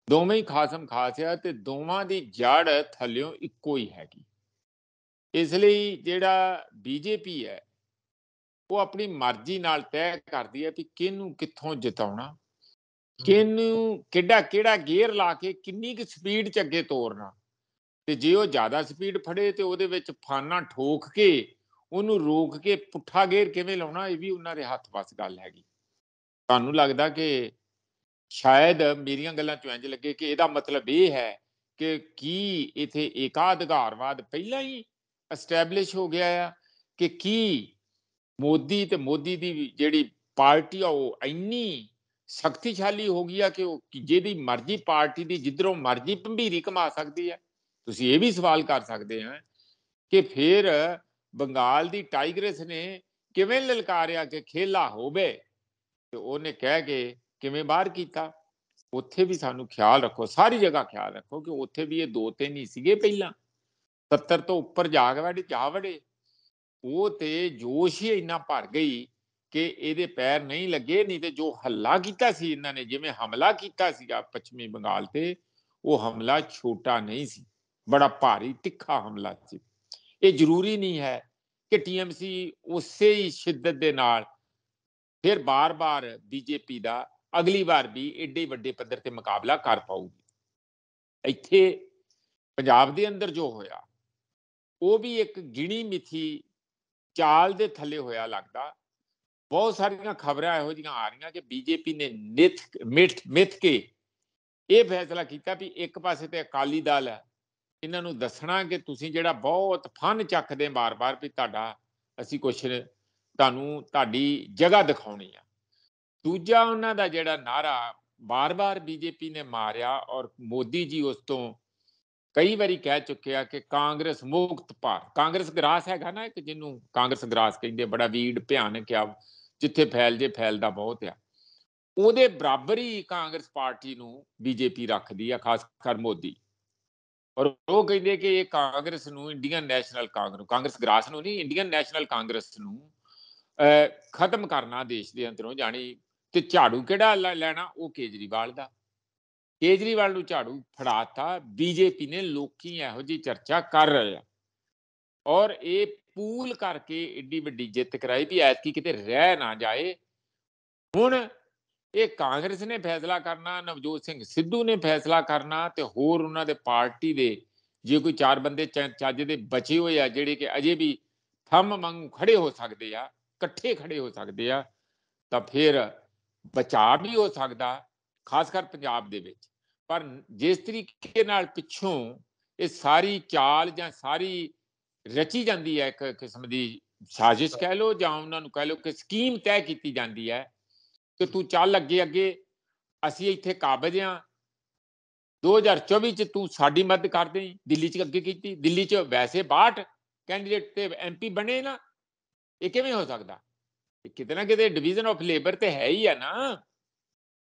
ਦੋਵੇਂ ਹੀ ਖਾਸਮ ਖਾਸ ਆ, ਤੇ ਦੋਵਾਂ ਦੀ ਜੜ ਥੱਲਿਓਂ ਇੱਕੋ ਹੀ ਹੈਗੀ। ਇਸ ਲਈ ਜਿਹੜਾ ਬੀਜੇਪੀ ਹੈ ਉਹ ਆਪਣੀ ਮਰਜ਼ੀ ਨਾਲ ਤੈਅ ਕਰਦੀ ਹੈ ਵੀ ਕਿਹਨੂੰ ਕਿੱਥੋਂ ਜਿਤਾਉਣਾ, ਕਿਹਨੂੰ ਕਿਹੜਾ ਗੇਅਰ ਲਾ ਕੇ ਕਿੰਨੀ ਕੁ ਸਪੀਡ ਚ ਅੱਗੇ ਤੋਰਨਾ, ਤੇ ਜੇ ਉਹ ਜ਼ਿਆਦਾ ਸਪੀਡ ਫੜੇ ਤੇ ਉਹਦੇ ਵਿੱਚ ਫਾਨਾ ਠੋਕ ਕੇ ਉਹਨੂੰ ਰੋਕ ਕੇ ਪੁੱਠਾ ਗੇਅਰ ਕਿਵੇਂ ਲਾਉਣਾ, ਇਹ ਵੀ ਉਹਨਾਂ ਦੇ ਹੱਥ ਵੱਸ ਗੱਲ ਹੈਗੀ। ਤੁਹਾਨੂੰ ਲੱਗਦਾ ਕਿ ਸ਼ਾਇਦ ਮੇਰੀਆਂ ਗੱਲਾਂ ਚੋਂ ਇੰਝ ਲੱਗੇ ਕਿ ਇਹਦਾ ਮਤਲਬ ਇਹ ਹੈ ਕਿ ਕੀ ਇਥੇ ਏਕਾਧਿਕਾਰਵਾਦ ਪਹਿਲਾਂ ਹੀ ਐਸਟੈਬਲਿਸ਼ ਹੋ ਗਿਆ ਆ, ਕਿ ਕੀ ਮੋਦੀ ਤੇ ਮੋਦੀ ਦੀ ਜਿਹੜੀ ਪਾਰਟੀ ਆ ਉਹ ਇੰਨੀ ਸ਼ਕਤੀਸ਼ਾਲੀ ਹੋ ਗਈ ਆ ਕਿ ਉਹ ਜਿਹਦੀ ਮਰਜ਼ੀ ਪਾਰਟੀ ਦੀ ਜਿੱਧਰੋਂ ਮਰਜ਼ੀ ਭੰਬੀਰੀ ਕਮਾ ਸਕਦੀ ਹੈ। ਤੁਸੀਂ ਇਹ ਵੀ ਸਵਾਲ ਕਰ ਸਕਦੇ ਆ ਕਿ ਫਿਰ ਬੰਗਾਲ ਦੀ ਟਾਈਗਰਸ ਨੇ ਕਿਵੇਂ ਲਲਕਾਰਿਆ ਕਿ ਖੇਲਾ ਹੋਵੇ, ਤੇ ਉਹਨੇ ਕਹਿ ਕੇ ਕਿਵੇਂ ਬਾਹਰ ਕੀਤਾ। ਉੱਥੇ ਵੀ ਸਾਨੂੰ ਖਿਆਲ ਰੱਖੋ, ਸਾਰੀ ਜਗ੍ਹਾ ਖਿਆਲ ਰੱਖੋ ਕਿ ਉੱਥੇ ਵੀ ਇਹ 2-3 ਹੀ ਸੀਗੇ ਪਹਿਲਾਂ, 70 ਤੋਂ ਉੱਪਰ ਜਾ ਵੜੇ। ਉਹ ਤੇ ਜੋਸ਼ ਹੀ ਇੰਨਾ ਭਰ ਗਈ ਕਿ ਇਹਦੇ ਪੈਰ ਨਹੀਂ ਲੱਗੇ। ਨਹੀਂ ਤੇ ਜੋ ਹੱਲਾ ਕੀਤਾ ਸੀ ਇਹਨਾਂ ਨੇ, ਜਿਵੇਂ ਹਮਲਾ ਕੀਤਾ ਸੀਗਾ ਪੱਛਮੀ ਬੰਗਾਲ ਤੇ, ਉਹ ਹਮਲਾ ਛੋਟਾ ਨਹੀਂ ਸੀ, ਬੜਾ ਭਾਰੀ ਤਿੱਖਾ ਹਮਲਾ ਸੀ। ਇਹ ਜ਼ਰੂਰੀ ਨਹੀਂ ਹੈ ਕਿ TMC ਉਸੇ ਹੀ ਸ਼ਿੱਦਤ ਦੇ ਨਾਲ ਫਿਰ ਬਾਰ-ਬਾਰ ਬੀਜੇਪੀ ਦਾ ਅਗਲੀ ਵਾਰ ਵੀ ਏਡੇ ਵੱਡੇ ਪੱਧਰ ਤੇ ਮੁਕਾਬਲਾ ਕਰ ਪਾਊਗੀ। ਇੱਥੇ ਪੰਜਾਬ ਦੇ ਅੰਦਰ ਜੋ ਹੋਇਆ ਉਹ ਵੀ ਇੱਕ ਗਿਣੀ ਮਿਥੀ ਚਾਲ ਦੇ ਥੱਲੇ ਹੋਇਆ ਲੱਗਦਾ। ਬਹੁਤ ਸਾਰੀਆਂ ਖਬਰਾਂ ਇਹੋ ਜਿਹੀਆਂ ਆ ਰਹੀਆਂ ਕਿ ਬੀਜੇਪੀ ਨੇ ਮਿੱਥ ਕੇ ਇਹ ਫੈਸਲਾ ਕੀਤਾ ਵੀ ਇੱਕ ਪਾਸੇ ਤੇ ਅਕਾਲੀ ਦਲ ਹੈ, ਇਹਨਾਂ ਨੂੰ ਦੱਸਣਾ ਕਿ ਤੁਸੀਂ ਜਿਹੜਾ ਬਹੁਤ ਫਨ ਚੱਕਦੇ ਬਾਰ-ਬਾਰ ਵੀ ਤੁਹਾਡਾ ਅਸੀਂ ਕੁਛ ਤੁਹਾਨੂੰ ਤੁਹਾਡੀ ਜਗ੍ਹਾ ਦਿਖਾਉਣੀ ਆ। ਦੂਜਾ ਉਹਨਾਂ ਦਾ ਜਿਹੜਾ ਨਾਰਾ ਬਾਰ-ਬਾਰ ਬੀਜੇਪੀ ਨੇ ਮਾਰਿਆ ਔਰ ਮੋਦੀ ਜੀ ਉਸ ਤੋਂ ਕਈ ਵਾਰੀ ਕਹਿ ਚੁੱਕਿਆ ਕਿ ਕਾਂਗਰਸ ਮੁਕਤ ਭਾਰਤ, ਕਾਂਗਰਸ ਗ੍ਰਾਸ ਹੈਗਾ ਨਾ ਇੱਕ, ਜਿਹਨੂੰ ਕਾਂਗਰਸ ਗ੍ਰਾਸ ਕਹਿੰਦੇ, ਬੜਾ ਵੀੜ ਭਿਆਨਕ ਆ, ਜਿੱਥੇ ਫੈਲ ਜੇ ਫੈਲਦਾ ਬਹੁਤ ਆ। ਉਹਦੇ ਬਰਾਬਰ ਹੀ ਕਾਂਗਰਸ ਪਾਰਟੀ ਨੂੰ ਬੀਜੇਪੀ ਰੱਖਦੀ ਆ, ਖਾਸ ਕਰ ਮੋਦੀ। ਔਰ ਉਹ ਕਹਿੰਦੇ ਕਿ ਇਹ ਕਾਂਗਰਸ ਨੂੰ, ਇੰਡੀਅਨ ਨੈਸ਼ਨਲ ਕਾਂਗਰਸ ਗ੍ਰਾਸ ਨੂੰ ਨਹੀਂ, ਇੰਡੀਅਨ ਨੈਸ਼ਨਲ ਕਾਂਗਰਸ ਨੂੰ ਖਤਮ ਕਰਨਾ ਦੇਸ਼ ਦੇ ਅੰਦਰੋਂ, ਜਾਣੀ। ਤੇ ਝਾੜੂ ਕਿਹੜਾ ਲੈਣਾ? ਉਹ ਕੇਜਰੀਵਾਲ ਦਾ। ਕੇਜਰੀਵਾਲ ਨੂੰ ਝਾੜੂ ਫੜਾਤਾ ਬੀਜੇਪੀ ਨੇ। ਲੋਕੀ ਇਹੋ ਜਿਹੀ ਚਰਚਾ ਕਰ ਰਹੇ ਆ, ਔਰ ਇਹ ਪੂਲ ਕਰਕੇ ਏਡੀ ਵੱਡੀ ਜਿੱਤ ਕਰਾਈ ਵੀ ਐਤਕੀ ਕਿਤੇ ਰਹਿ ਨਾ ਜਾਏ। ਹੁਣ ਇਹ ਕਾਂਗਰਸ ਨੇ ਫੈਸਲਾ ਕਰਨਾ, ਨਵਜੋਤ ਸਿੰਘ ਸਿੱਧੂ ਨੇ ਫੈਸਲਾ ਕਰਨਾ, ਤੇ ਹੋਰ ਉਹਨਾਂ ਦੇ ਪਾਰਟੀ ਦੇ ਜੇ ਕੋਈ 4 ਬੰਦੇ ਚੱਜ ਦੇ ਬਚੇ ਹੋਏ ਆ, ਜਿਹੜੇ ਕਿ ਅਜੇ ਵੀ ਥੰਮ ਵਾਂਗੂ ਖੜੇ ਹੋ ਸਕਦੇ ਆ, ਇਕੱਠੇ ਖੜੇ ਹੋ ਸਕਦੇ ਆ, ਤਾਂ ਫਿਰ ਬਚਾਅ ਵੀ ਹੋ ਸਕਦਾ, ਖਾਸ ਕਰ ਪੰਜਾਬ ਦੇ ਵਿੱਚ। ਪਰ ਜਿਸ ਤਰੀਕੇ ਨਾਲ ਪਿੱਛੋਂ ਇਹ ਸਾਰੀ ਚਾਲ ਜਾਂ ਸਾਰੀ ਰਚੀ ਜਾਂਦੀ ਹੈ, ਇੱਕ ਕਿਸਮ ਦੀ ਸਾਜ਼ਿਸ਼ ਕਹਿ ਲਓ, ਜਾਂ ਉਹਨਾਂ ਨੂੰ ਕਹਿ ਲਓ ਕਿ ਸਕੀਮ ਤੈਅ ਕੀਤੀ ਜਾਂਦੀ ਹੈ ਕਿ ਤੂੰ ਚੱਲ ਅੱਗੇ ਅੱਗੇ, ਅਸੀਂ ਇੱਥੇ ਕਾਬਜ ਹਾਂ, 2024 ਚ ਤੂੰ ਸਾਡੀ ਮਦਦ ਕਰ ਦੇ। ਦਿੱਲੀ ਚ ਅੱਗੇ ਕੀਤੀ, ਦਿੱਲੀ ਚ ਵੈਸੇ 62 ਕੈਂਡੀਡੇਟ ਤੇ MP ਬਣੇ ਨਾ, ਇਹ ਕਿਵੇਂ ਹੋ ਸਕਦਾ? ਕਿਤੇ ਨਾ ਕਿਤੇ ਡਿਵੀਜ਼ਨ ਆਫ ਲੇਬਰ ਤੇ ਹੈ ਹੀ ਆ ਨਾ।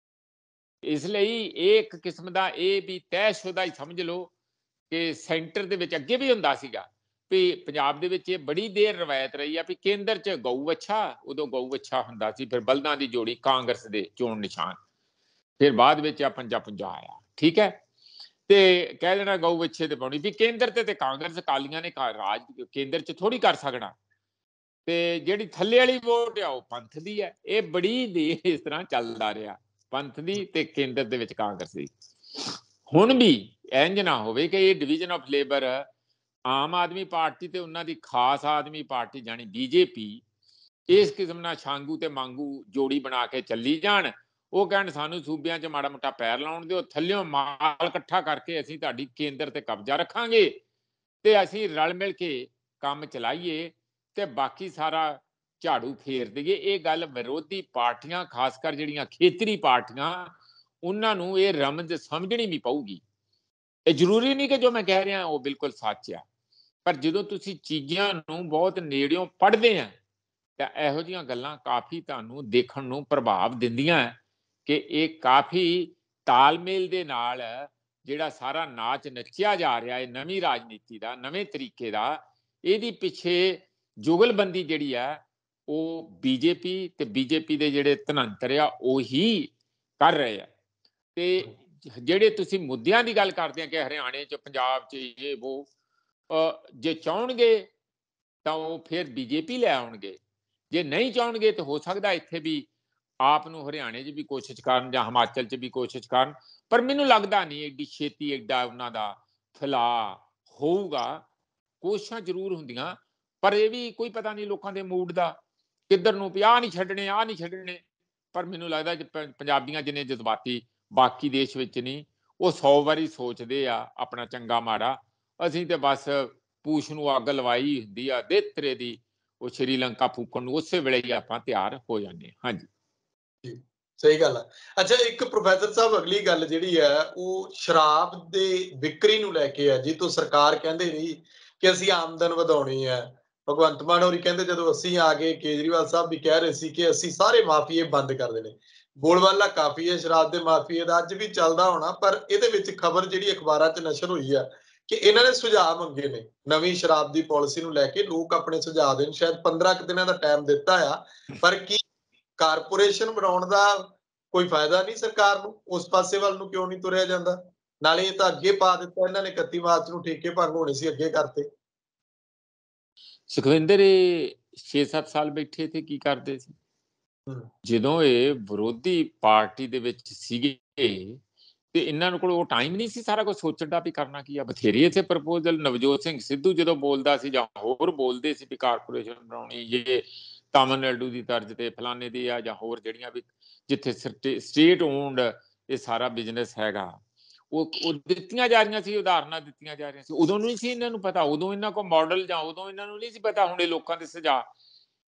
ਇਸ ਲਈ ਇਹ ਇੱਕ ਕਿਸਮ ਦਾ ਇਹ ਵੀ ਤੈਅਸ਼ੁਦਾ ਹੀ ਸਮਝ ਲਓ ਕਿ ਸੈਂਟਰ ਦੇ ਵਿੱਚ ਅੱਗੇ ਵੀ ਹੁੰਦਾ ਸੀਗਾ ਵੀ ਪੰਜਾਬ ਦੇ ਵਿੱਚ ਇਹ ਬੜੀ ਦੇਰ ਰਵਾਇਤ ਰਹੀ ਆ ਵੀ ਕੇਂਦਰ 'ਚ ਗਊ ਵੱਛਾ, ਉਦੋਂ ਗਊ ਵੱਛਾ ਹੁੰਦਾ ਸੀ, ਫਿਰ ਬਲਦਾਂ ਦੀ ਜੋੜੀ ਕਾਂਗਰਸ ਦੇ ਚੋਣ ਨਿਸ਼ਾਨ, ਫਿਰ ਬਾਅਦ ਵਿੱਚ ਆ ਪੰਜਾ ਆਇਆ, ਠੀਕ ਹੈ। ਤੇ ਕਹਿ ਦੇਣਾ ਗਊ ਵੱਛੇ ਤੇ ਪਾਉਣੀ ਵੀ ਕੇਂਦਰ ਤੇ ਕਾਂਗਰਸ ਅਕਾਲੀਆਂ ਨੇ ਰਾਜ ਕੇਂਦਰ 'ਚ ਥੋੜੀ ਕਰ ਸਕਣਾ, ਤੇ ਜਿਹੜੀ ਥੱਲੇ ਵਾਲੀ ਵੋਟ ਆ ਉਹ ਪੰਥ ਦੀ ਹੈ। ਇਹ ਬੜੀ ਦੇਰ ਇਸ ਤਰ੍ਹਾਂ ਚੱਲਦਾ ਰਿਹਾ, ਪੰਥ ਦੀ ਤੇ ਕੇਂਦਰ ਦੇ ਵਿੱਚ ਕਾਂਗਰਸ ਦੀ। ਹੁਣ ਵੀ ਇੰਜ ਨਾ ਹੋਵੇ ਕਿ ਇਹ division of labour Aam Aadmi party ਤੇ ਉਹਨਾਂ ਦੀ ਖਾਸ ਆਦਮੀ ਪਾਰਟੀ ਜਾਣੀ ਬੀਜੇਪੀ ਇਸ ਕਿਸਮ ਨਾਲ ਛਾਂਗੂ ਤੇ ਮਾਂਗੂ ਜੋੜੀ ਬਣਾ ਕੇ ਚੱਲੀ ਜਾਣ। ਉਹ ਕਹਿਣ ਸਾਨੂੰ ਸੂਬਿਆਂ 'ਚ ਮਾੜਾ ਮੋਟਾ ਪੈਰ ਲਾਉਣ ਦਿਓ, ਥੱਲਿਓਂ ਮਾਲ ਇਕੱਠਾ ਕਰਕੇ ਅਸੀਂ ਤੁਹਾਡੀ ਕੇਂਦਰ ਤੇ ਕਬਜ਼ਾ ਰੱਖਾਂਗੇ ਤੇ ਅਸੀਂ ਰਲ ਮਿਲ ਕੇ ਕੰਮ ਚਲਾਈਏ ਤੇ ਬਾਕੀ ਸਾਰਾ ਝਾੜੂ ਫੇਰ ਦਈਏ। ਇਹ ਗੱਲ ਵਿਰੋਧੀ ਪਾਰਟੀਆਂ, ਖਾਸ ਕਰ ਜਿਹੜੀਆਂ ਖੇਤਰੀ ਪਾਰਟੀਆਂ, ਉਹਨਾਂ ਨੂੰ ਇਹ ਰਮਜ਼ ਸਮਝਣੀ ਵੀ ਪਊਗੀ। ਇਹ ਜ਼ਰੂਰੀ ਨਹੀਂ ਕਿ ਜੋ ਮੈਂ ਕਹਿ ਰਿਹਾ ਉਹ ਬਿਲਕੁਲ ਸੱਚ ਆ, ਪਰ ਜਦੋਂ ਤੁਸੀਂ ਚੀਜ਼ਾਂ ਨੂੰ ਬਹੁਤ ਨੇੜਿਓਂ ਪੜ੍ਹਦੇ ਆ ਤਾਂ ਇਹੋ ਜਿਹੀਆਂ ਗੱਲਾਂ ਕਾਫੀ ਤੁਹਾਨੂੰ ਦੇਖਣ ਨੂੰ ਪ੍ਰਭਾਵ ਦਿੰਦੀਆਂ ਕਿ ਇਹ ਕਾਫੀ ਤਾਲਮੇਲ ਦੇ ਨਾਲ ਜਿਹੜਾ ਸਾਰਾ ਨਾਚ ਨੱਚਿਆ ਜਾ ਰਿਹਾ ਹੈ, ਨਵੀਂ ਰਾਜਨੀਤੀ ਦਾ, ਨਵੇਂ ਤਰੀਕੇ ਦਾ, ਇਹਦੀ ਪਿੱਛੇ ਜੁਗਲਬੰਦੀ ਜਿਹੜੀ ਆ ਉਹ ਬੀਜੇਪੀ ਤੇ ਬੀਜੇਪੀ ਦੇ ਜਿਹੜੇ ਧਨੰਤਰ ਆ ਉਹੀ ਕਰ ਰਹੇ ਆ। ਤੇ ਜਿਹੜੇ ਤੁਸੀਂ ਮੁੱਦਿਆਂ ਦੀ ਗੱਲ ਕਰਦੇ ਆ ਕਿ ਹਰਿਆਣੇ 'ਚ, ਪੰਜਾਬ 'ਚ ਇਹ ਉਹ, ਜੇ ਚਾਹਣਗੇ ਤਾਂ ਉਹ ਫਿਰ ਬੀਜੇਪੀ ਲੈ ਆਉਣਗੇ, ਜੇ ਨਹੀਂ ਚਾਹਣਗੇ ਤਾਂ ਹੋ ਸਕਦਾ ਇੱਥੇ ਵੀ ਆਪ ਨੂੰ ਹਰਿਆਣੇ 'ਚ ਵੀ ਕੋਸ਼ਿਸ਼ ਕਰਨ ਜਾਂ ਹਿਮਾਚਲ 'ਚ ਵੀ ਕੋਸ਼ਿਸ਼ ਕਰਨ। ਪਰ ਮੈਨੂੰ ਲੱਗਦਾ ਨਹੀਂ ਏਡੀ ਛੇਤੀ ਏਡਾ ਉਹਨਾਂ ਦਾ ਫੈਲਾਅ ਹੋਊਗਾ। ਕੋਸ਼ਿਸ਼ਾਂ ਜ਼ਰੂਰ ਹੁੰਦੀਆਂ, ਪਰ ਇਹ ਵੀ ਕੋਈ ਪਤਾ ਨਹੀਂ ਲੋਕਾਂ ਦੇ ਮੂਡ ਦਾ ਕਿੱਧਰ ਨੂੰ ਵੀ ਆਹ ਨਹੀਂ ਛੱਡਣੇ, ਆਹ ਨਹੀਂ ਛੱਡਣੇ। ਪਰ ਮੈਨੂੰ ਲੱਗਦਾ ਜੇ ਪੰਜਾਬੀਆਂ ਜਿੰਨੇ ਜਜ਼ਬਾਤੀ ਬਾਕੀ ਦੇਸ਼ ਵਿੱਚ ਨਹੀਂ, ਉਹ 100 ਵਾਰੀ ਸੋਚਦੇ ਆ ਆਪਣਾ ਚੰਗਾ ਮਾੜਾ। ਅਸੀਂ ਤੇ ਬਸ ਪੂਛ ਨੂੰ ਅੱਗ ਲਵਾਈ ਹੁੰਦੀ ਆ ਦੇਤਰੇ ਦੀ, ਉਹ ਸ਼੍ਰੀਲੰਕਾ ਫੂਕਣ ਨੂੰ ਉਸੇ ਵੇਲੇ ਹੀ ਆਪਾਂ ਤਿਆਰ ਹੋ ਜਾਂਦੇ ਹਾਂ। ਹਾਂਜੀ, ਸਹੀ ਗੱਲ ਆ। ਅੱਛਾ, ਇੱਕ ਪ੍ਰੋਫੈਸਰ ਸਾਹਿਬ ਅਗਲੀ ਗੱਲ ਜਿਹੜੀ ਹੈ ਉਹ ਸ਼ਰਾਬ ਦੇ ਵਿਕਰੀ ਨੂੰ ਲੈ ਕੇ ਹੈ, ਜਿੱਤੋਂ ਸਰਕਾਰ ਕਹਿੰਦੇ ਨਹੀਂ ਕਿ ਅਸੀਂ ਆਮਦਨ ਵਧਾਉਣੀ ਹੈ। ਭਗਵੰਤ ਮਾਨ ਹੋਰੀ ਕਹਿੰਦੇ ਜਦੋਂ ਅਸੀਂ ਆ ਗਏ, ਕੇਜਰੀਵਾਲ ਸਾਹਿਬ ਵੀ ਕਹਿ ਰਹੇ ਸੀ ਕਿ ਅਸੀਂ ਸਾਰੇ ਮਾਫੀਏ ਬੰਦ ਕਰ ਦੇਣੇ। ਬੋਲਬਾਲਾ ਕਾਫੀ ਹੈ ਸ਼ਰਾਬ ਦੇ ਮਾਫੀਏ ਦਾ, ਅੱਜ ਵੀ ਚੱਲਦਾ ਹੋਣਾ। ਪਰ ਇਹਦੇ ਵਿੱਚ ਖਬਰ ਜਿਹੜੀ ਅਖਬਾਰਾਂ 'ਚ ਨਸ਼ਰ ਹੋਈ ਆ ਕਿ ਇਹਨਾਂ ਨੇ ਸੁਝਾਅ ਮੰਗੇ ਨੇ ਨਵੀਂ ਸ਼ਰਾਬ ਦੀ ਪਾਲਿਸੀ ਨੂੰ ਲੈ ਕੇ, ਲੋਕ ਆਪਣੇ ਸੁਝਾਅ ਦੇਣ। ਸ਼ਾਇਦ 15 ਕੁ ਦਿਨਾਂ ਦਾ ਟਾਈਮ ਦਿੱਤਾ ਆ, ਪਰ ਕੀ ਕਾਰਪੋਰੇਸ਼ਨ ਬਣਾਉਣ ਦਾ ਕੋਈ ਫਾਇਦਾ ਨਹੀਂ ਸਰਕਾਰ ਨੂੰ? ਉਸ ਪਾਸੇ ਵੱਲ ਨੂੰ ਕਿਉਂ ਨਹੀਂ ਤੁਰਿਆ ਜਾਂਦਾ? ਨਾਲੇ ਇਹ ਤਾਂ ਅੱਗੇ ਪਾ ਦਿੱਤਾ ਇਹਨਾਂ ਨੇ, 31 ਮਾਰਚ ਨੂੰ ਠੇਕੇ ਭੰਗ ਹੋਣੇ ਸੀ, ਅੱਗੇ ਕਰਤੇ। ਸੁਖਵਿੰਦਰ ਇਹ 6-7 ਸਾਲ ਬੈਠੇ ਤੇ ਕੀ ਕਰਦੇ ਸੀ? ਜਦੋਂ ਇਹ ਵਿਰੋਧੀ ਪਾਰਟੀ ਦੇ ਵਿੱਚ ਸੀਗੇ ਤੇ ਇਹਨਾਂ ਨੂੰ ਕੋਲ ਉਹ ਟਾਈਮ ਨਹੀਂ ਸੀ ਸਾਰਾ ਕੁਝ ਸੋਚਣ ਦਾ ਵੀ ਕਰਨਾ ਕੀ ਆ। ਬਥੇਰੇ ਇੱਥੇ ਪ੍ਰਪੋਜ਼ਲ ਨਵਜੋਤ ਸਿੰਘ ਸਿੱਧੂ ਜਦੋਂ ਬੋਲਦਾ ਸੀ ਜਾਂ ਹੋਰ ਬੋਲਦੇ ਸੀ ਵੀ ਕਾਰਪੋਰੇਸ਼ਨ ਬਣਾਉਣੀ, ਇਹ ਤਾਮਿਲਨਾਡੂ ਦੀ ਤਰਜ਼ ਤੇ ਫਲਾਣੇ ਦੀ ਆ, ਜਾਂ ਹੋਰ ਜਿਹੜੀਆਂ ਵੀ ਜਿੱਥੇ ਸਟੇਟ ਓਨਡ ਇਹ ਸਾਰਾ ਬਿਜ਼ਨਸ ਹੈਗਾ, ਉਹ ਦਿੱਤੀਆਂ ਜਾ ਰਹੀਆਂ ਸੀ, ਉਦਾਹਰਨਾਂ ਦਿੱਤੀਆਂ ਜਾ ਰਹੀਆਂ ਸੀ। ਉਦੋਂ ਨਹੀਂ ਸੀ ਇਹਨਾਂ ਨੂੰ ਪਤਾ, ਉਦੋਂ ਇਹਨਾਂ ਕੋਲ ਮਾਡਲ ਜਾਂ ਉਦੋਂ ਇਹਨਾਂ ਨੂੰ ਨਹੀਂ ਸੀ ਪਤਾ। ਹੁਣ ਇਹ ਲੋਕਾਂ ਦੇ ਸੁਝਾਅ,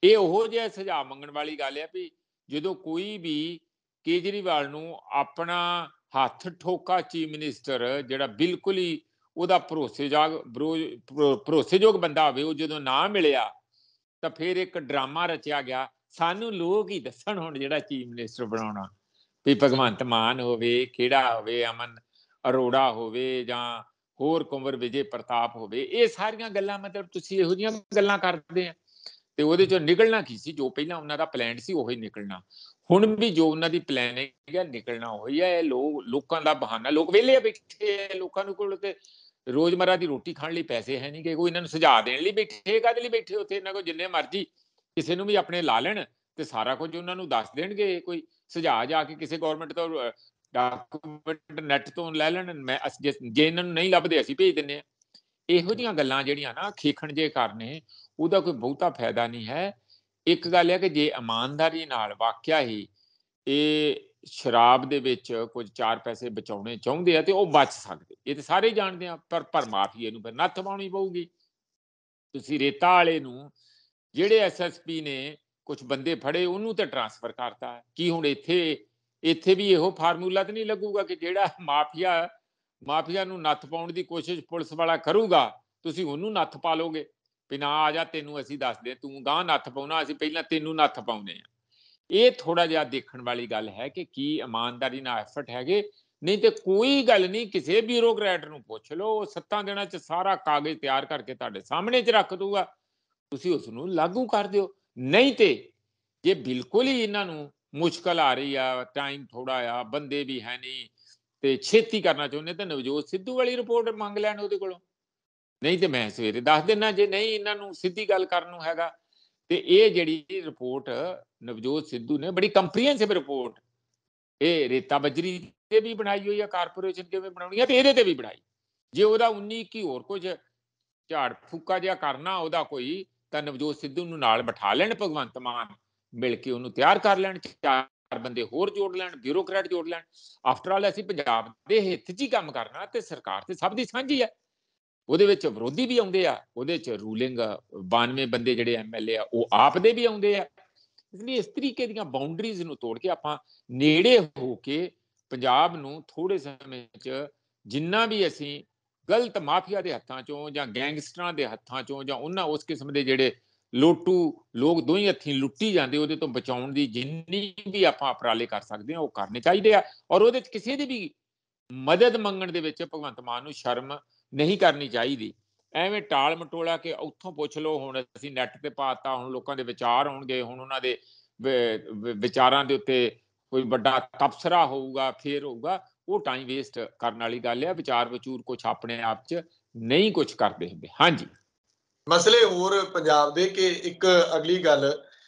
ਇਹ ਉਹੋ ਜਿਹਾ ਸੁਝਾਅ ਮੰਗਣ ਵਾਲੀ ਗੱਲ ਆ ਵੀ ਜਦੋਂ ਕੋਈ ਵੀ ਕੇਜਰੀਵਾਲ ਨੂੰ ਆਪਣਾ ਹੱਥ ਠੋਕਾ ਚੀਫ ਮਿਨਿਸਟਰ ਜਿਹੜਾ ਬਿਲਕੁਲ ਹੀ ਉਹਦਾ ਭਰੋਸੇਯੋਗ ਬੰਦਾ ਹੋਵੇ, ਉਹ ਜਦੋਂ ਨਾ ਮਿਲਿਆ ਤਾਂ ਫਿਰ ਇੱਕ ਡਰਾਮਾ ਰਚਿਆ ਗਿਆ। ਸਾਨੂੰ ਲੋਕ ਹੀ ਦੱਸਣ ਹੁਣ ਜਿਹੜਾ ਚੀਫ ਮਿਨਿਸਟਰ ਬਣਾਉਣਾ, ਵੀ ਭਗਵੰਤ ਮਾਨ ਹੋਵੇ, ਕਿਹੜਾ ਹੋਵੇ, ਅਮਨ ਅਰੋੜਾ ਹੋਵੇ ਜਾਂ ਹੋਰ ਕੁੰਵਰ ਵਿਜੇ ਪ੍ਰਤਾਪ ਹੋਵੇ। ਇਹ ਸਾਰੀਆਂ ਗੱਲਾਂ ਮਤਲਬ ਤੁਸੀਂ ਇਹੋ ਜਿਹੀਆਂ ਗੱਲਾਂ ਕਰਦੇ ਆ ਤੇ ਉਹਦੇ ਚੋਂ ਨਿਕਲਣਾ ਕੀ ਸੀ? ਜੋ ਪਹਿਲਾਂ ਉਹਨਾਂ ਦਾ ਪਲਾਨ ਸੀ ਉਹੀ ਨਿਕਲਣਾ। ਹੁਣ ਵੀ ਜੋ ਉਹਨਾਂ ਦੀ ਪਲੈਨਿੰਗ ਹੈ ਨਿਕਲਣਾ ਉਹੀ ਹੈ। ਲੋਕਾਂ ਦਾ ਬਹਾਨਾ, ਲੋਕ ਵਿਹਲੇ ਬੈਠੇ, ਲੋਕਾਂ ਨੂੰ ਕੋਲ ਤੇ ਰੋਜ਼ਮਰਾ ਦੀ ਰੋਟੀ ਖਾਣ ਲਈ ਪੈਸੇ ਹੈ ਨਹੀਂ ਕਿ ਕੋਈ ਇਹਨਾਂ ਨੂੰ ਸੁਝਾਅ ਦੇਣ ਲਈ ਬੈਠੇ। ਕਾਹਦੇ ਲਈ ਬੈਠੇ ਉੱਥੇ? ਇਹਨਾਂ ਕੋਲ ਜਿੰਨੇ ਮਰਜ਼ੀ ਕਿਸੇ ਨੂੰ ਵੀ ਆਪਣੇ ਲਾ ਲੈਣ ਤੇ ਸਾਰਾ ਕੁਝ ਉਹਨਾਂ ਨੂੰ ਦੱਸ ਦੇਣਗੇ। ਕੋਈ ਸੁਝਾਅ ਜਾ ਕੇ ਕਿਸੇ ਗਵਰਨਮੈਂਟ ਤੋਂ ਡਾਕੂਮੈਂਟ ਨੈਟ ਤੋਂ ਲੈ ਲੈਣ, ਮੈਂ ਜੇ ਇਹਨਾਂ ਨੂੰ ਨਹੀਂ ਲੱਭਦੇ ਅਸੀਂ ਭੇਜ ਦਿੰਦੇ ਹਾਂ। ਇਹੋ ਜਿਹੀਆਂ ਗੱਲਾਂ ਜਿਹੜੀਆਂ ਨਾ ਖੇਖਣ ਜੇ ਕਰਨੇ, ਉਹਦਾ ਕੋਈ ਬਹੁਤਾ ਫਾਇਦਾ ਨਹੀਂ ਹੈ। ਇੱਕ ਗੱਲ ਹੈ ਕਿ ਜੇ ਇਮਾਨਦਾਰੀ ਨਾਲ ਵਾਕਿਆ ਹੀ ਇਹ ਸ਼ਰਾਬ ਦੇ ਵਿੱਚ ਕੁਝ 4 ਪੈਸੇ ਬਚਾਉਣੇ ਚਾਹੁੰਦੇ ਆ ਤੇ ਉਹ ਬਚ ਸਕਦੇ। ਇਹ ਤੇ ਸਾਰੇ ਜਾਣਦੇ ਆ, ਪਰ ਮਾਫੀਏ ਨੂੰ ਫਿਰ ਨੱਥ ਪਾਉਣੀ ਪਊਗੀ। ਤੁਸੀਂ ਰੇਤਾ ਵਾਲੇ ਨੂੰ, ਜਿਹੜੇ ਐਸਐਸਪੀ ਨੇ ਕੁਝ ਬੰਦੇ ਫੜੇ, ਉਹਨੂੰ ਤੇ ਟ੍ਰਾਂਸਫਰ ਕਰਤਾ। ਕੀ ਹੁਣ ਇੱਥੇ ਵੀ ਇਹੋ ਫਾਰਮੂਲਾ ਤੇ ਨਹੀਂ ਲੱਗੂਗਾ ਕਿ ਜਿਹੜਾ ਮਾਫੀਆ ਨੂੰ ਨੱਥ ਪਾਉਣ ਦੀ ਕੋਸ਼ਿਸ਼ ਪੁਲਿਸ ਵਾਲਾ ਕਰੂਗਾ, ਤੁਸੀਂ ਉਹਨੂੰ ਨੱਥ ਪਾ ਲੋਗੇ ਵੀ ਨਾ ਆ ਜਾ, ਤੈਨੂੰ ਅਸੀਂ ਦੱਸਦੇ, ਤੂੰ ਗਾਂ ਨੱਥ ਪਾਉਣਾ, ਅਸੀਂ ਪਹਿਲਾਂ ਤੈਨੂੰ ਨੱਥ ਪਾਉਨੇ ਆ। ਇਹ ਥੋੜਾ ਜਿਹਾ ਦੇਖਣ ਵਾਲੀ ਗੱਲ ਹੈ ਕਿ ਕੀ ਇਮਾਨਦਾਰੀ ਨਾਲ ਐਫਰਟ ਹੈਗੇ। ਨਹੀਂ ਤੇ ਕੋਈ ਗੱਲ ਨਹੀਂ, ਕਿਸੇ ਬਿਊਰੋਕਰੈਟ ਨੂੰ ਪੁੱਛ ਲਓ, 7 ਦਿਨਾਂ 'ਚ ਸਾਰਾ ਕਾਗਜ਼ ਤਿਆਰ ਕਰਕੇ ਤੁਹਾਡੇ ਸਾਹਮਣੇ 'ਚ ਰੱਖ ਦੂਗਾ, ਤੁਸੀਂ ਉਸ ਨੂੰ ਲਾਗੂ ਕਰ ਦਿਓ। ਨਹੀਂ ਤੇ ਜੇ ਬਿਲਕੁਲ ਹੀ ਇਹਨਾਂ ਨੂੰ ਮੁਸ਼ਕਲ ਆ ਰਹੀ ਆ, ਟਾਈਮ ਥੋੜਾ ਆ, ਬੰਦੇ ਵੀ ਹੈ ਨਹੀਂ ਤੇ ਛੇਤੀ ਕਰਨਾ ਚਾਹੁੰਦੇ, ਤਾਂ ਨਵਜੋਤ ਸਿੱਧੂ ਵਾਲੀ ਰਿਪੋਰਟ ਮੰਗ ਲੈਣ ਉਹਦੇ ਕੋਲੋਂ। ਨਹੀਂ ਤੇ ਮੈਂ ਸਵੇਰੇ ਦੱਸ ਦਿੰਦਾ, ਜੇ ਨਹੀਂ ਇਹਨਾਂ ਨੂੰ ਸਿੱਧੀ ਗੱਲ ਕਰਨ ਨੂੰ ਹੈਗਾ। ਤੇ ਇਹ ਜਿਹੜੀ ਰਿਪੋਰਟ ਨਵਜੋਤ ਸਿੱਧੂ ਨੇ, ਬੜੀ ਕੰਪਰੀਹੈਂਸਿਵ ਰਿਪੋਰਟ, ਇਹ ਰੇਤਾ ਬਜਰੀ ਤੇ ਵੀ ਬਣਾਈ ਹੋਈ ਆ, ਕਾਰਪੋਰੇਸ਼ਨ ਕਿਵੇਂ ਬਣਾਉਣੀ ਆ, ਤੇ ਇਹਦੇ ਤੇ ਵੀ ਬਣਾਈ। ਜੇ ਉਹਦਾ 19-21 ਹੋਰ ਕੁਝ ਝਾੜ ਫੂਕਾ ਜਿਹਾ ਕਰਨਾ ਉਹਦਾ ਕੋਈ, ਤਾਂ ਨਵਜੋਤ ਸਿੱਧੂ ਨੂੰ ਨਾਲ ਬਿਠਾ ਲੈਣ, ਭਗਵੰਤ ਮਾਨ ਮਿਲ ਕੇ ਉਹਨੂੰ ਤਿਆਰ ਕਰ ਲੈਣ, 4 ਬੰਦੇ ਹੋਰ ਜੋੜ ਲੈਣ, ਬਿਊਰੋਕਰੈਟ ਜੋੜ ਲੈਣ। ਆਫਟਰ ਆਲ ਅਸੀਂ ਪੰਜਾਬ ਦੇ ਹਿੱਤ 'ਚ ਹੀ ਕੰਮ ਕਰਨਾ ਤੇ ਸਰਕਾਰ ਤੇ ਸਭ ਦੀ ਸਾਂਝੀ ਹੈ। ਉਹਦੇ ਵਿੱਚ ਵਿਰੋਧੀ ਵੀ ਆਉਂਦੇ ਆ, ਉਹਦੇ 'ਚ ਰੂਲਿੰਗ 92 ਬੰਦੇ ਜਿਹੜੇ ਐਮਐਲਏ ਆ ਉਹ ਆਪ ਦੇ ਵੀ ਆਉਂਦੇ ਆ। ਇਸ ਲਈ ਇਸ ਤਰੀਕੇ ਦੀਆਂ ਬਾਉਂਡਰੀਜ਼ ਨੂੰ ਤੋੜ ਕੇ ਆਪਾਂ ਨੇੜੇ ਹੋ ਕੇ ਪੰਜਾਬ ਨੂੰ ਥੋੜੇ ਸਮੇਂ 'ਚ ਜਿੰਨਾ ਵੀ ਅਸੀਂ ਗਲਤ ਮਾਫੀਆ ਦੇ ਹੱਥਾਂ 'ਚੋਂ ਜਾਂ ਗੈਂਗਸਟਰਾਂ ਦੇ ਹੱਥਾਂ 'ਚੋਂ ਜਾਂ ਉਹਨਾਂ ਉਸ ਕਿਸਮ ਦੇ ਜਿਹੜੇ ਲੋਟੂ ਲੋਕ ਦੋਹੀਂ ਹੱਥੀਂ ਲੁੱਟੀ ਜਾਂਦੇ, ਉਹਦੇ ਤੋਂ ਬਚਾਉਣ ਦੀ ਜਿੰਨੀ ਵੀ ਆਪਾਂ ਉਪਰਾਲੇ ਕਰ ਸਕਦੇ ਹਾਂ ਉਹ ਕਰਨੇ ਚਾਹੀਦੇ ਆ। ਔਰ ਉਹਦੇ 'ਚ ਕਿਸੇ ਦੀ ਵੀ ਮਦਦ ਮੰਗਣ ਦੇ ਵਿੱਚ ਭਗਵੰਤ ਮਾਨ ਨੂੰ ਸ਼ਰਮ ਨਹੀਂ ਕਰਨੀ ਚਾਹੀਦੀ। ਐਵੇਂ ਟਾਲ ਮਟੋਲਾ ਕੇ ਉੱਥੋਂ ਪੁੱਛ ਲਓ, ਹੁਣ ਅਸੀਂ ਨੈਟ ਤੇ ਪਾਤਾ, ਹੁਣ ਲੋਕਾਂ ਦੇ ਵਿਚਾਰ ਆਉਣਗੇ, ਹੁਣ ਉਹਨਾਂ ਦੇ ਵਿਚਾਰਾਂ ਦੇ ਉੱਤੇ ਕੋਈ ਵੱਡਾ ਤਬਸਰਾ ਹੋਊਗਾ, ਫੇਰ ਹੋਊਗਾ, ਉਹ ਟਾਈਮ ਵੇਸਟ ਕਰਨ ਵਾਲੀ ਗੱਲ ਹੈ। ਵਿਚਾਰ ਵਿਚੂਰ ਕੁਛ ਆਪਣੇ ਆਪ 'ਚ ਨਹੀਂ ਕੁਛ ਕਰਦੇ ਹੁੰਦੇ। ਹਾਂਜੀ, ਮਸਲੇ ਹੋਰ ਪੰਜਾਬ ਦੇ ਕਿ ਇੱਕ ਅਗਲੀ ਗੱਲ,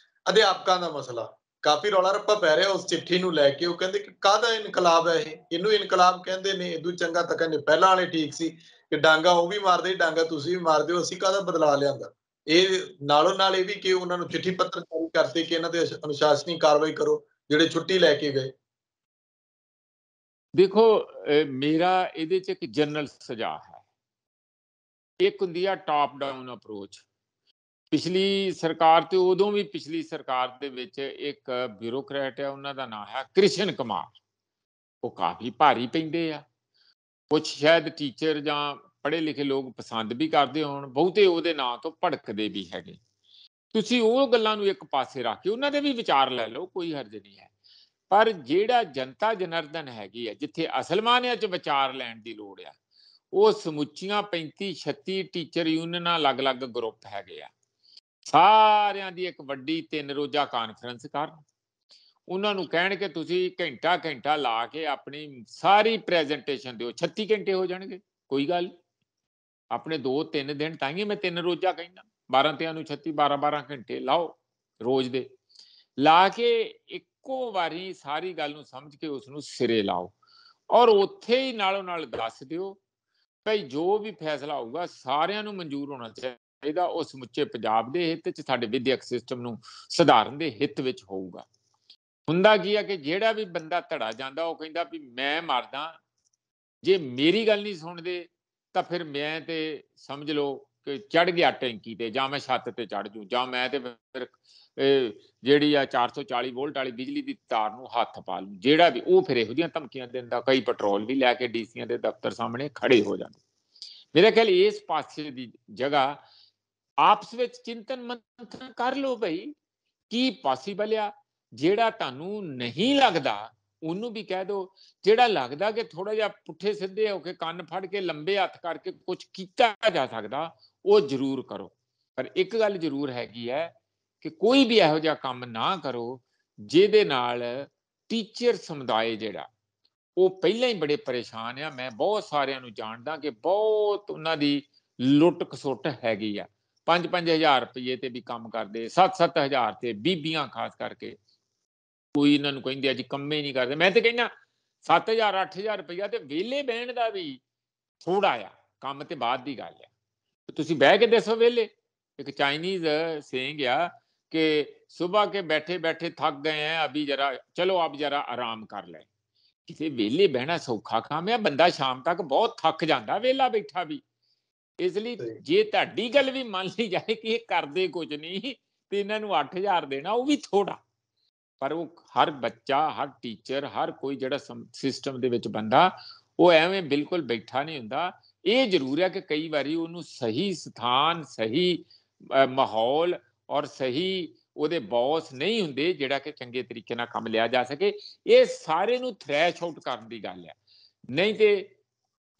ਅਧਿਆਪਕਾਂ ਦਾ ਮਸਲਾ ਕਾਫੀ ਰੌਲਾ ਰੱਪਾ ਪੈ ਰਿਹਾ ਉਸ ਚਿੱਠੀ ਨੂੰ ਲੈ ਕੇ। ਉਹ ਕਹਿੰਦੇ ਕਿ ਕਾਹਦਾ ਇਨਕਲਾਬ ਹੈ ਇਹ, ਇਹਨੂੰ ਇਨਕਲਾਬ ਕਹਿੰਦੇ ਨੇ, ਇਦੋਂ ਚੰਗਾ ਤਾਂ ਕਹਿੰਦੇ ਪਹਿਲਾਂ ਵਾਲੇ ਠੀਕ ਸੀ ਕਿ ਡਾਂਗਾ ਉਹ ਵੀ ਮਾਰਦੇ, ਡਾਂਗਾ ਤੁਸੀਂ ਵੀ ਮਾਰਦੇ ਹੋ, ਅਸੀਂ ਕਾਹਦਾ ਬਦਲਾ ਲਿਆਂਦਾ। ਇਹ ਨਾਲੋਂ ਨਾਲ ਇਹ ਵੀ ਕਿ ਉਹਨਾਂ ਨੂੰ ਚਿੱਠੀ ਪੱਤਰ ਜਾਰੀ ਕਰਤੇ ਕਿ ਇਹਨਾਂ ਤੇ ਅਨੁਸ਼ਾਸਨੀ ਕਾਰਵਾਈ ਕਰੋ ਜਿਹੜੇ ਛੁੱਟੀ ਲੈ ਕੇ ਗਏ। ਦੇਖੋ ਮੇਰਾ ਇਹਦੇ 'ਚ ਇੱਕ ਜਨਰਲ ਸੁਝਾਅ ਹੈ। ਇੱਕ ਹੁੰਦੀ ਆ ਟਾਪ ਡਾਊਨ ਅਪਰੋਚ। ਪਿਛਲੀ ਸਰਕਾਰ ਤੇ ਉਦੋਂ ਵੀ ਪਿਛਲੀ ਸਰਕਾਰ ਦੇ ਵਿੱਚ ਇੱਕ ਬਿਊਰੋਕਰੈਟ ਹੈ, ਉਹਨਾਂ ਦਾ ਨਾਮ ਹੈ ਕ੍ਰਿਸ਼ਨ ਕੁਮਾਰ। ਉਹ ਕਾਫੀ ਭਾਰੀ ਪੈਂਦੇ ਆ, ਕੁਛ ਸ਼ਾਇਦ ਟੀਚਰ ਜਾਂ ਪੜ੍ਹੇ ਲਿਖੇ ਲੋਕ ਪਸੰਦ ਵੀ ਕਰਦੇ ਹੋਣ, ਬਹੁਤੇ ਉਹਦੇ ਨਾਂ ਤੋਂ ਭੜਕਦੇ ਵੀ ਹੈਗੇ। ਤੁਸੀਂ ਉਹ ਗੱਲਾਂ ਨੂੰ ਇੱਕ ਪਾਸੇ ਰੱਖ ਕੇ ਉਹਨਾਂ ਦੇ ਵੀ ਵਿਚਾਰ ਲੈ ਲਓ, ਕੋਈ ਹਰਜ ਨਹੀਂ ਹੈ। ਪਰ ਜਿਹੜਾ ਜਨਤਾ ਜਨਾਰਦਨ ਹੈਗੀ ਆ, ਜਿੱਥੇ ਅਸਲ ਮਾਨਿਆਂ 'ਚ ਵਿਚਾਰ ਲੈਣ ਦੀ ਲੋੜ ਆ, ਉਹ ਸਮੁੱਚੀਆਂ 35-36 ਟੀਚਰ ਯੂਨੀਅਨਾਂ ਅਲੱਗ-ਅਲੱਗ ਗਰੁੱਪ ਹੈਗੇ ਆ, ਸਾਰਿਆਂ ਦੀ ਇੱਕ ਵੱਡੀ 3 ਰੋਜ਼ਾ ਕਾਨਫਰੰਸ ਕਰਨ, ਉਹਨਾਂ ਨੂੰ ਕਹਿਣ ਕਿ ਤੁਸੀਂ ਘੰਟਾ ਲਾ ਕੇ ਆਪਣੀ ਸਾਰੀ ਪ੍ਰੈਜੈਂਟੇਸ਼ਨ ਦਿਓ। 36 ਘੰਟੇ ਹੋ ਜਾਣਗੇ, ਕੋਈ ਗੱਲ ਆਪਣੇ 2-3 ਦਿਨ, ਤਾਂ ਹੀ ਮੈਂ 3 ਰੋਜ਼ਾ ਕਹਿੰਦਾ, 12 ਤਿਆਂ ਨੂੰ 36, 12 ਘੰਟੇ ਲਾਓ ਰੋਜ਼ ਦੇ, ਲਾ ਕੇ ਇੱਕੋ ਵਾਰੀ ਸਾਰੀ ਗੱਲ ਨੂੰ ਸਮਝ ਕੇ ਉਸ ਨੂੰ ਸਿਰੇ ਲਾਓ। ਔਰ ਉੱਥੇ ਹੀ ਨਾਲੋਂ ਨਾਲ ਦੱਸ ਦਿਓ ਭਾਈ ਜੋ ਵੀ ਫੈਸਲਾ ਹੋਊਗਾ ਸਾਰਿਆਂ ਨੂੰ ਮਨਜ਼ੂਰ ਹੋਣਾ ਚਾਹੀਦਾ, ਉਹ ਸਮੁੱਚੇ ਪੰਜਾਬ ਦੇ ਹਿੱਤ 'ਚ, ਸਾਡੇ ਵਿਦਿਅਕ ਸਿਸਟਮ ਨੂੰ ਸੁਧਾਰਨ ਦੇ ਹਿੱਤ ਵਿੱਚ ਹੋਊਗਾ। ਹੁੰਦਾ ਕੀ ਆ ਕਿ ਜਿਹੜਾ ਵੀ ਬੰਦਾ ਧੜਾ ਜਾਂਦਾ ਉਹ ਕਹਿੰਦਾ ਵੀ ਮੈਂ ਮਰਦਾ, ਜੇ ਮੇਰੀ ਗੱਲ ਨਹੀਂ ਸੁਣਦੇ ਤਾਂ ਫਿਰ ਮੈਂ ਤੇ ਸਮਝ ਲਓ ਕਿ ਚੜ ਗਿਆ ਟੈਂਕੀ ਤੇ, ਜਾਂ ਮੈਂ ਛੱਤ ਤੇ ਚੜ ਜੂ, ਜਾਂ ਮੈਂ ਤੇ ਫਿਰ ਜਿਹੜੀ ਆ 440 ਵੋਲਟ ਵਾਲੀ ਬਿਜਲੀ ਦੀ ਤਾਰ ਨੂੰ ਹੱਥ ਪਾ ਲੂ। ਜਿਹੜਾ ਵੀ ਉਹ ਫਿਰ ਇਹੋ ਜਿਹੀਆਂ ਧਮਕੀਆਂ ਦਿੰਦਾ, ਕਈ ਪੈਟਰੋਲ ਵੀ ਲੈ ਕੇ ਡੀਸੀਆਂ ਦੇ ਦਫ਼ਤਰ ਸਾਹਮਣੇ ਖੜੇ ਹੋ ਜਾਂਦੇ। मेरा ख्याल इस पासे की जगह आपस में चिंतन मंथन कर लो भाई की पॉसीबल आ। ਜਿਹੜਾ ਤੁਹਾਨੂੰ ਨਹੀਂ ਲੱਗਦਾ ਉਹਨੂੰ ਵੀ ਕਹਿ ਦਿਓ, ਜਿਹੜਾ ਲੱਗਦਾ ਕਿ ਥੋੜਾ ਜਿਹਾ ਪੁੱਠੇ ਸਿੱਧੇ ਹੋ ਕੇ ਕੰਨ ਫੜ ਕੇ ਲੰਬੇ ਹੱਥ ਕਰਕੇ ਕੁਝ ਕੀਤਾ ਜਾ ਸਕਦਾ ਉਹ ਜ਼ਰੂਰ ਕਰੋ। ਪਰ ਇੱਕ ਗੱਲ ਜ਼ਰੂਰ ਹੈਗੀ ਹੈ ਕਿ ਕੋਈ ਵੀ ਇਹੋ ਜਿਹਾ ਕੰਮ ਨਾ ਕਰੋ ਜਿਹਦੇ ਨਾਲ ਟੀਚਰ ਸਮੁਦਾਇ ਜਿਹੜਾ ਉਹ ਪਹਿਲਾਂ ਹੀ ਬੜੇ ਪਰੇਸ਼ਾਨ ਆ। ਮੈਂ ਬਹੁਤ ਸਾਰਿਆਂ ਨੂੰ ਜਾਣਦਾ ਕਿ ਬਹੁਤ ਉਹਨਾਂ ਦੀ ਲੁੱਟ ਖਸੁੱਟ ਹੈਗੀ ਆ। 5-5 ਹਜ਼ਾਰ ਰੁਪਏ ਤੇ ਵੀ ਕੰਮ ਕਰਦੇ, 7-7 ਹਜ਼ਾਰ ਤੇ ਬੀਬੀਆਂ ਖਾਸ ਕਰਕੇ ਕੋਈ ਇਹਨਾਂ ਨੂੰ ਕਹਿੰਦੇ ਅੱਜ ਕੰਮੇ ਨਹੀਂ ਕਰਦੇ। ਮੈਂ ਤੇ ਕਹਿੰਦਾ 7,000-8,000 ਰੁਪਇਆ ਤੇ ਵਿਹਲੇ ਬਹਿਣ ਦਾ ਵੀ ਥੋੜਾ ਆ, ਕੰਮ ਤੇ ਬਾਅਦ ਦੀ ਗੱਲ ਆ। ਤੁਸੀਂ ਬਹਿ ਕੇ ਦੱਸੋ ਵਿਹਲੇ। ਇੱਕ ਚਾਈਨੀਜ਼ ਸੇਇੰਗ ਆ कि सुबह के बैठे बैठे थक गए हैं, अभी जरा चलो आप जरा आराम कर लें। किसी वेले बहना सौखा काम है, बंदा शाम तक बहुत थक जाता वेला बैठा भी। इसलिए जे तुहाडी गल भी मान ली जाए कि ये करदे कुछ नहीं ते इन्हां नूं 8,000 देना वो भी थोड़ा, पर वो हर बच्चा हर टीचर हर कोई जिहड़ा सिस्टम दे विच बंदा वो एवें बिल्कुल बैठा नहीं हुंदा। ये जरूर है कि कई बारी उहनूं सही स्थान सही माहौल और सही ਉਹਦੇ ਬੌਸ ਨਹੀਂ ਹੁੰਦੇ ਜਿਹੜਾ ਕਿ ਚੰਗੇ ਤਰੀਕੇ ਨਾਲ ਕੰਮ ਲਿਆ ਜਾ ਸਕੇ। ਇਹ ਸਾਰੇ ਨੂੰ ਥ੍ਰੈਸ਼ ਆਊਟ ਕਰਨ ਦੀ ਗੱਲ ਹੈ। ਨਹੀਂ ਤੇ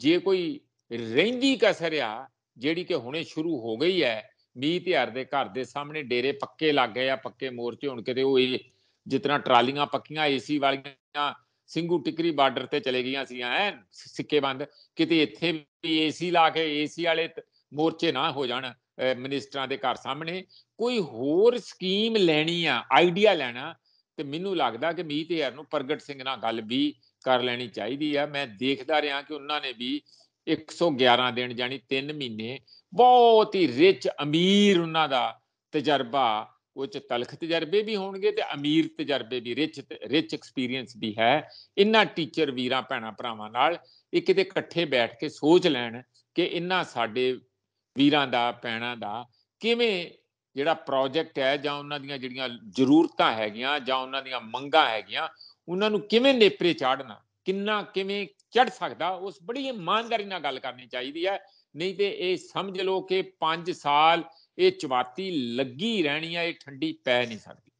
ਜੇ ਕੋਈ ਰਹਿੰਦੀ ਕਸਰ ਆ ਜਿਹੜੀ ਕਿ ਹੁਣੇ ਸ਼ੁਰੂ ਹੋ ਗਈ ਹੈ, ਮੀਂਹ ਤਿਉਹਾਰ ਦੇ ਘਰ ਦੇ ਸਾਹਮਣੇ ਡੇਰੇ ਪੱਕੇ ਲੱਗ ਗਏ ਆ, ਪੱਕੇ ਮੋਰਚੇ ਹੁਣ ਕਿਤੇ ਉਹ ਜਿਤਨਾ ਟਰਾਲੀਆਂ ਪੱਕੀਆਂ ਏਸੀ ਵਾਲੀਆਂ ਸਿੰਘੂ ਟਿਕਰੀ ਬਾਰਡਰ ਤੇ ਚਲੇ ਗਈਆਂ ਸੀ ਐ ਸਿੱਕੇ ਬੰਦ, ਕਿਤੇ ਇੱਥੇ ਵੀ ਏਸੀ ਲਾ ਕੇ ਏਸੀ ਵਾਲੇ ਮੋਰਚੇ ਨਾ ਹੋ ਜਾਣ ਮਿਨਿਸਟਰਾਂ ਦੇ ਘਰ ਸਾਹਮਣੇ। ਕੋਈ ਹੋਰ ਸਕੀਮ ਲੈਣੀ ਆ, ਆਈਡੀਆ ਲੈਣਾ ਤੇ ਮੈਨੂੰ ਲੱਗਦਾ ਕਿ ਮੀਂਹ ਤਿਉਹਾਰ ਨੂੰ ਪ੍ਰਗਟ ਸਿੰਘ ਨਾਲ ਗੱਲ ਵੀ ਕਰ ਲੈਣੀ ਚਾਹੀਦੀ ਆ। ਮੈਂ ਦੇਖਦਾ ਰਿਹਾ ਕਿ ਉਹਨਾਂ ਨੇ ਵੀ 111 ਦਿਨ ਜਾਨੀ 3 ਮਹੀਨੇ ਬਹੁਤ ਹੀ ਰਿਚ ਅਮੀਰ ਉਹਨਾਂ ਦਾ ਤਜਰਬਾ, ਉਹ ਚ ਤਲਖ ਤਜਰਬੇ ਵੀ ਹੋਣਗੇ ਤੇ ਅਮੀਰ ਤਜਰਬੇ ਵੀ, ਰਿਚ ਐਕਸਪੀਰੀਅੰਸ ਵੀ ਹੈ। ਇਹਨਾਂ ਟੀਚਰ ਵੀਰਾਂ ਭੈਣਾਂ ਭਰਾਵਾਂ ਨਾਲ ਇਹ ਕਿਤੇ ਇਕੱਠੇ ਬੈਠ ਕੇ ਸੋਚ ਲੈਣ ਕਿ ਇਹਨਾਂ ਸਾਡੇ ਵੀਰਾਂ ਦਾ ਭੈਣਾਂ ਦਾ ਕਿਵੇਂ ਜਿਹੜਾ ਪ੍ਰੋਜੈਕਟ ਹੈ ਜਾਂ ਉਹਨਾਂ ਦੀਆਂ ਜਿਹੜੀਆਂ ਜ਼ਰੂਰਤਾਂ ਹੈਗੀਆਂ ਜਾਂ ਉਹਨਾਂ ਦੀਆਂ ਮੰਗਾਂ ਹੈਗੀਆਂ ਉਹਨਾਂ ਨੂੰ ਕਿਵੇਂ ਨੇਪਰੇ ਚਾੜਨਾ, ਕਿੰਨਾ ਕਿਵੇਂ ਚੜ ਸਕਦਾ, ਉਸ ਬੜੀ ਇਮਾਨਦਾਰੀ ਨਾਲ ਗੱਲ ਕਰਨੀ ਚਾਹੀਦੀ ਹੈ। ਨਹੀਂ ਤੇ ਇਹ ਸਮਝ ਲਓ ਕਿ 5 ਸਾਲ ਇਹ ਚਵਾਤੀ ਲੱਗੀ ਰਹਿਣੀ ਹੈ, ਇਹ ਠੰਡੀ ਪੈ ਨਹੀਂ ਸਕਦੀ।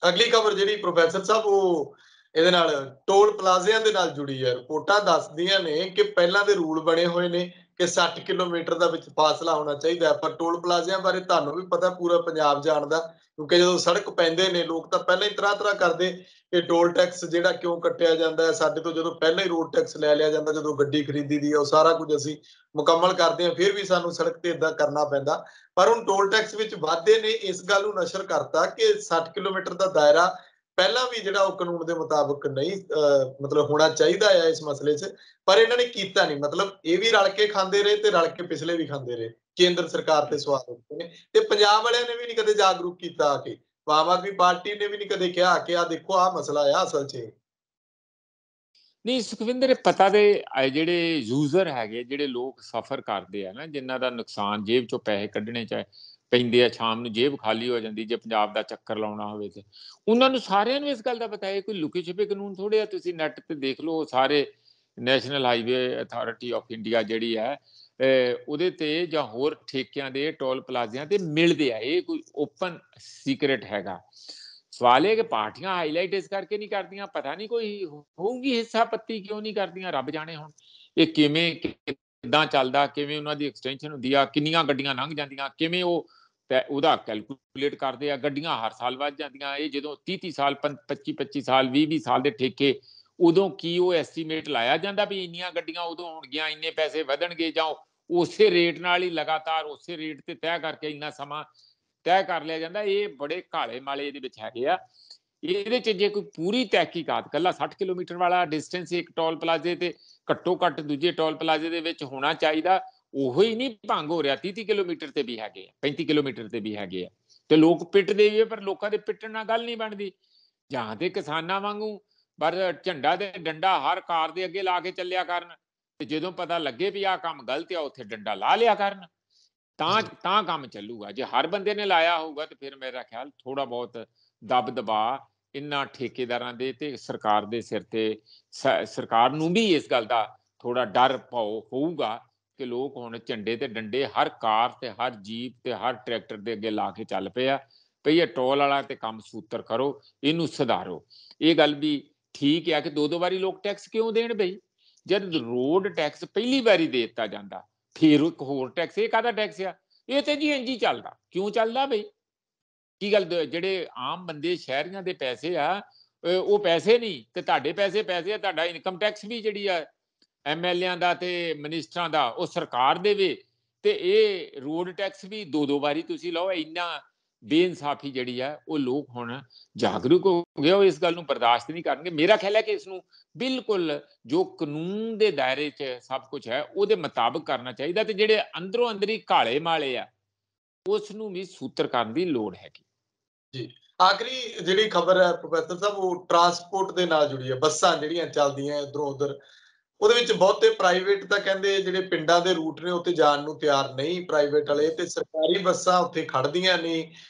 ਅਗਲੀ ਖਬਰ ਜਿਹੜੀ ਪ੍ਰੋਫੈਸਰ ਸਾਹਿਬ ਉਹ ਇਹਦੇ ਨਾਲ ਟੋਲ ਪਲਾਜ਼ਿਆਂ ਦੇ ਨਾਲ ਜੁੜੀ ਹੈ। ਰਿਪੋਰਟਾਂ ਦੱਸਦੀਆਂ ਨੇ ਕਿ ਪਹਿਲਾਂ ਦੇ ਰੂਲ ਬਣੇ ਹੋਏ ਨੇ ਕਿ 60 ਕਿਲੋਮੀਟਰ ਦਾ ਵਿੱਚ ਫਾਸਲਾ ਹੋਣਾ ਚਾਹੀਦਾ ਹੈ, ਪਰ ਟੋਲ ਪਲਾਜ਼ਿਆਂ ਬਾਰੇ ਤੁਹਾਨੂੰ ਵੀ ਪਤਾ, ਪੂਰਾ ਪੰਜਾਬ ਜਾਣਦਾ, ਕਿਉਂਕਿ ਜਦੋਂ ਸੜਕ ਪੈਂਦੇ ਨੇ ਲੋਕ ਤਾਂ ਪਹਿਲਾਂ ਹੀ ਤਰ੍ਹਾਂ ਕਰਦੇ ਕਿ ਟੋਲ ਟੈਕਸ ਜਿਹੜਾ ਕਿਉਂ ਕੱਟਿਆ ਜਾਂਦਾ ਹੈ ਸਾਡੇ ਤੋਂ, ਜਦੋਂ ਪਹਿਲਾਂ ਹੀ ਰੋਡ ਟੈਕਸ ਲੈ ਲਿਆ ਜਾਂਦਾ, ਜਦੋਂ ਗੱਡੀ ਖਰੀਦੀ ਦੀ ਹੈ ਉਹ ਸਾਰਾ ਕੁਝ ਅਸੀਂ ਮੁਕੰਮਲ ਕਰਦੇ ਹਾਂ, ਫਿਰ ਵੀ ਸਾਨੂੰ ਸੜਕ ਤੇ ਇਦਾਂ ਕਰਨਾ ਪੈਂਦਾ। ਪਰ ਹੁਣ ਟੋਲ ਟੈਕਸ ਵਿੱਚ ਵਾਧੇ ਨੇ ਇਸ ਗੱਲ ਨੂੰ ਨਸ਼ਰ ਕਰਤਾ ਕਿ 60 ਕਿਲੋਮੀਟਰ ਦਾ ਦਾਇਰਾ ਪਹਿਲਾਂ ਵੀ ਜਿਹੜਾ ਉਹ ਕਾਨੂੰਨ ਦੇ ਮੁਤਾਬਕ ਨਹੀਂ ਮਤਲਬ ਹੋਣਾ ਚਾਹੀਦਾ ਹੈ ਇਸ ਮਸਲੇ 'ਚ, ਪਰ ਇਹਨਾਂ ਨੇ ਕੀਤਾ ਨਹੀਂ। ਮਤਲਬ ਇਹ ਵੀ ਰਲ ਕੇ ਖਾਂਦੇ ਰਹੇ ਤੇ ਰਲ ਕੇ ਪਿਛਲੇ ਵੀ ਖਾਂਦੇ ਰਹੇ, ਕੇਂਦਰ ਸਰਕਾਰ ਤੇ ਸਵਾਲ ਉੱਠਦੇ ਨੇ ਤੇ ਪੰਜਾਬ ਵਾਲਿਆਂ ਨੇ ਵੀ ਨਹੀਂ ਕਦੇ ਜਾਗਰੂਕ ਕੀਤਾ ਆ ਕੇ, ਆਮ ਆਦਮੀ ਪਾਰਟੀ ਨੇ ਵੀ ਨਹੀਂ ਕਦੇ ਕਿਹਾ ਕਿ ਆ ਦੇਖੋ ਆਹ ਮਸਲਾ ਆ ਅਸਲ 'ਚ। ਨਹੀਂ ਸੁਖਵਿੰਦਰ, ਪਤਾ ਦੇ ਜਿਹੜੇ ਯੂਜ਼ਰ ਹੈਗੇ, ਜਿਹੜੇ ਲੋਕ ਸਫ਼ਰ ਕਰਦੇ ਆ ਨਾ, ਜਿਨ੍ਹਾਂ ਦਾ ਨੁਕਸਾਨ ਜੇਬ ਚੋਂ ਪੈਸੇ ਕੱਢਣੇ ਚਾਹੇ ਪੈਂਦੇ ਆ, ਸ਼ਾਮ ਨੂੰ ਜੇਬ ਖਾਲੀ ਹੋ ਜਾਂਦੀ ਜੇ ਪੰਜਾਬ ਦਾ ਚੱਕਰ ਲਾਉਣਾ ਹੋਵੇ ਤੇ ਉਹਨਾਂ ਨੂੰ ਸਾਰਿਆਂ ਨੂੰ ਇਸ ਗੱਲ ਦਾ ਪਤਾ ਹੈ। ਕੋਈ ਲੁਕੇ ਛਿਪੇ ਕਾਨੂੰਨ ਥੋੜੇ ਆ। ਤੁਸੀਂ ਨੈਟ ਤੇ ਦੇਖ ਲਓ, ਸਾਰੇ national highway authority of India ਜਿਹੜੀ ਹੈ ਉਹਦੇ ਤੇ ਜਾਂ ਹੋਰ ਠੇਕਿਆਂ ਦੇ ਟੋਲ ਪਲਾਜ਼ਿਆਂ ਤੇ ਮਿਲਦੇ ਆ, ਇਹ ਕੋਈ ਓਪਨ ਸੀਕ੍ਰੇਟ ਹੈਗਾ। ਸਵਾਲ ਇਹ ਕਿ ਪਾਰਟੀਆਂ ਹਾਈਲਾਈਟ ਇਸ ਕਰਕੇ ਨਹੀਂ ਕਰਦੀਆਂ, ਪਤਾ ਨਹੀਂ ਕੋਈ ਹੋਊਗੀ ਹਿੱਸਾ ਪੱਤੀ ਕਿਉਂ ਨਹੀਂ ਕਰਦੀਆਂ, ਰੱਬ ਜਾਣੇ ਹੁਣ ਇਹ ਕਿਵੇਂ ਕਿੱਦਾਂ ਚੱਲਦਾ, ਕਿਵੇਂ ਉਹਨਾਂ ਦੀ ਐਕਸਟੈਂਸ਼ਨ ਹੁੰਦੀ ਆ, ਕਿੰਨੀਆਂ ਗੱਡੀਆਂ ਲੰਘ ਜਾਂਦੀਆਂ, ਕਿਵੇਂ ਉਹ ਉਹਦਾ ਕੈਲਕੂਲੇਟ ਕਰਦੇ ਆ। ਗੱਡੀਆਂ ਹਰ ਸਾਲ ਵੱਧ ਜਾਂਦੀਆਂ, ਇਹ ਜਦੋਂ 30 ਸਾਲ 25 ਸਾਲ 20 ਸਾਲ ਦੇ ਠੇਕੇ, ਉਦੋਂ ਕੀ ਉਹ ਐਸਟੀਮੇਟ ਲਾਇਆ ਜਾਂਦਾ ਵੀ ਇੰਨੀਆਂ ਗੱਡੀਆਂ ਉਦੋਂ ਹੋਣਗੀਆਂ, ਇੰਨੇ ਪੈਸੇ ਵਧਣਗੇ, ਜਾਂ ਉਸੇ ਰੇਟ ਨਾਲ ਹੀ ਲਗਾਤਾਰ ਉਸੇ ਰੇਟ ਤੇ ਤੈਅ ਕਰਕੇ ਇੰਨਾ ਸਮਾਂ ਤੈਅ ਕਰ ਲਿਆ ਜਾਂਦਾ। ਇਹ ਬੜੇ ਕਾਲੇ ਮਾਲੇ ਇਹਦੇ ਵਿੱਚ ਹੈਗੇ ਆ। ਇਹਦੇ 'ਚ ਜੇ ਕੋਈ ਪੂਰੀ ਤਹਿਕੀਕਾਤ, ਕੱਲਾ 60 ਕਿਲੋਮੀਟਰ ਵਾਲਾ ਡਿਸਟੈਂਸ ਇੱਕ ਟੋਲ ਪਲਾਜ਼ੇ ਤੇ ਘੱਟੋ ਘੱਟ ਦੂਜੇ ਟੋਲ ਪਲਾਜ਼ੇ ਦੇ ਵਿੱਚ ਹੋਣਾ ਚਾਹੀਦਾ, ਉਹੋ ਹੀ ਨਹੀਂ ਭੰਗ ਹੋ ਰਿਹਾ। 30 ਕਿਲੋਮੀਟਰ ਤੇ ਵੀ ਹੈਗੇ ਆ, 35 ਕਿਲੋਮੀਟਰ ਤੇ ਵੀ ਹੈਗੇ ਆ, ਤੇ ਲੋਕ ਪਿੱਟਦੇ ਵੀ ਆ, ਪਰ ਲੋਕਾਂ ਦੇ ਪਿੱਟਣ ਨਾਲ ਗੱਲ ਨਹੀਂ ਬਣਦੀ। ਜਾਂ ਤੇ ਕਿਸਾਨਾਂ ਵਾਂਗੂ ਪਰ ਝੰਡਾ ਤੇ ਡੰਡਾ ਹਰ ਕਾਰ ਦੇ ਅੱਗੇ ਲਾ ਕੇ ਚੱਲਿਆ ਕਰਨ, ਤੇ ਜਦੋਂ ਪਤਾ ਲੱਗੇ ਵੀ ਆਹ ਕੰਮ ਗਲਤ ਆ ਉੱਥੇ ਡੰਡਾ ਲਾ ਲਿਆ ਕਰਨ, ਤਾਂ ਕੰਮ ਚੱਲੂਗਾ। ਜੇ ਹਰ ਬੰਦੇ ਨੇ ਲਾਇਆ ਹੋਊਗਾ ਤੇ ਫਿਰ ਮੇਰਾ ਖਿਆਲ ਥੋੜਾ ਬਹੁਤ ਦਬ ਦਬਾ ਇਹਨਾਂ ਠੇਕੇਦਾਰਾਂ ਦੇ ਤੇ ਸਰਕਾਰ ਦੇ ਸਿਰ ਤੇ, ਸਰਕਾਰ ਨੂੰ ਵੀ ਇਸ ਗੱਲ ਦਾ ਥੋੜਾ ਡਰ ਹੋਊਗਾ ਕਿ ਲੋਕ ਹੁਣ ਝੰਡੇ ਤੇ ਡੰਡੇ ਹਰ ਕਾਰ ਤੇ ਹਰ ਜੀਪ ਤੇ ਹਰ ਟਰੈਕਟਰ ਦੇ ਅੱਗੇ ਲਾ ਕੇ ਚੱਲ ਪਏ ਆ ਭਈ ਇਹ ਟੋਲ ਵਾਲਾ ਤੇ ਕੰਮ ਸੂਤਰ ਕਰੋ, ਇਹਨੂੰ ਸੁਧਾਰੋ। ਇਹ ਗੱਲ ਵੀ ਠੀਕ ਆ ਕਿ ਦੋ ਵਾਰੀ ਲੋਕ ਟੈਕਸ ਕਿਉਂ ਦੇਣ ਬਈ? ਜਦ ਰੋਡ ਟੈਕਸ ਪਹਿਲੀ ਵਾਰੀ ਦੇ ਦਿੱਤਾ ਜਾਂਦਾ, ਫਿਰ ਇੱਕ ਹੋਰ ਟੈਕਸ, ਇਹ ਕਾਹਦਾ ਟੈਕਸ ਆ? ਇਹ ਤੇ ਜੀ ਇੰਝ ਹੀ ਚੱਲਦਾ। ਕਿਉਂ ਚੱਲਦਾ ਬਈ? ਕੀ ਗੱਲ, ਜਿਹੜੇ ਆਮ ਬੰਦੇ ਸ਼ਹਿਰੀਆਂ ਦੇ ਪੈਸੇ ਆ, ਉਹ ਪੈਸੇ ਨਹੀਂ ਤੇ ਤੁਹਾਡੇ ਪੈਸੇ ਪੈਸੇ ਆ। ਤੁਹਾਡਾ ਇਨਕਮ ਟੈਕਸ ਵੀ ਜਿਹੜੀ ਆ ਐਮਐਲਏਆਂ ਦਾ ਤੇ ਮਿਨਿਸਟਰਾਂ ਦਾ ਉਹ ਸਰਕਾਰ ਦੇਵੇ, ਤੇ ਇਹ ਰੋਡ ਟੈਕਸ ਵੀ ਦੋ ਵਾਰੀ ਤੁਸੀਂ ਲਓ। ਇੰਨਾ ਬੇਇਨਸਾਫੀ ਜਿਹੜੀ ਆ ਉਹ ਲੋਕ ਹੁਣ ਜਾਗਰੂਕ ਹੋ ਗਏ, ਉਹ ਇਸ ਗੱਲ ਨੂੰ ਬਰਦਾਸ਼ਤ ਨਹੀਂ ਕਰਨਗੇ। ਮੇਰਾ ਖਿਆਲ ਹੈ ਕਿ ਇਸ ਨੂੰ ਬਿਲਕੁਲ ਜੋ ਕਾਨੂੰਨ ਦੇ ਦਾਇਰੇ 'ਚ ਸਭ ਕੁਝ ਹੈ ਉਹਦੇ ਮੁਤਾਬਕ ਕਰਨਾ ਚਾਹੀਦਾ, ਤੇ ਜਿਹੜੇ ਅੰਦਰੋਂ ਅੰਦਰੀ ਕਾਲੇ ਮਾਲੇ ਆ ਉਸ ਨੂੰ ਵੀ ਸੂਤਰ ਕਰਨ ਦੀ ਲੋੜ ਹੈਗੀ। ਜੀ, ਆਖਰੀ ਜਿਹੜੀ ਖਬਰ ਹੈ ਪ੍ਰੋਫੈਸਰ ਸਾਹਿਬ, ਉਹ ਟਰਾਂਸਪੋਰਟ ਦੇ ਨਾਲ ਜੁੜੀ ਹੈ। ਬੱਸਾਂ ਜਿਹੜੀਆਂ ਚੱਲਦੀਆਂ ਇਧਰੋਂ ਉਧਰ, ਉਹਦੇ ਵਿੱਚ ਬਹੁਤੇ ਪ੍ਰਾਈਵੇਟ ਤਾਂ ਕਹਿੰਦੇ ਜਿਹੜੇ ਪਿੰਡਾਂ ਦੇ ਰੂਟ ਨੇ ਉੱਥੇ ਜਾਣ ਨੂੰ ਤਿਆਰ ਨਹੀਂ ਪ੍ਰਾਈਵੇਟ ਵਾਲੇ, ਤੇ ਸਰਕਾਰੀ ਬੱਸਾਂ ਉੱਥੇ ਖੜਦੀਆਂ ਨਹੀਂ।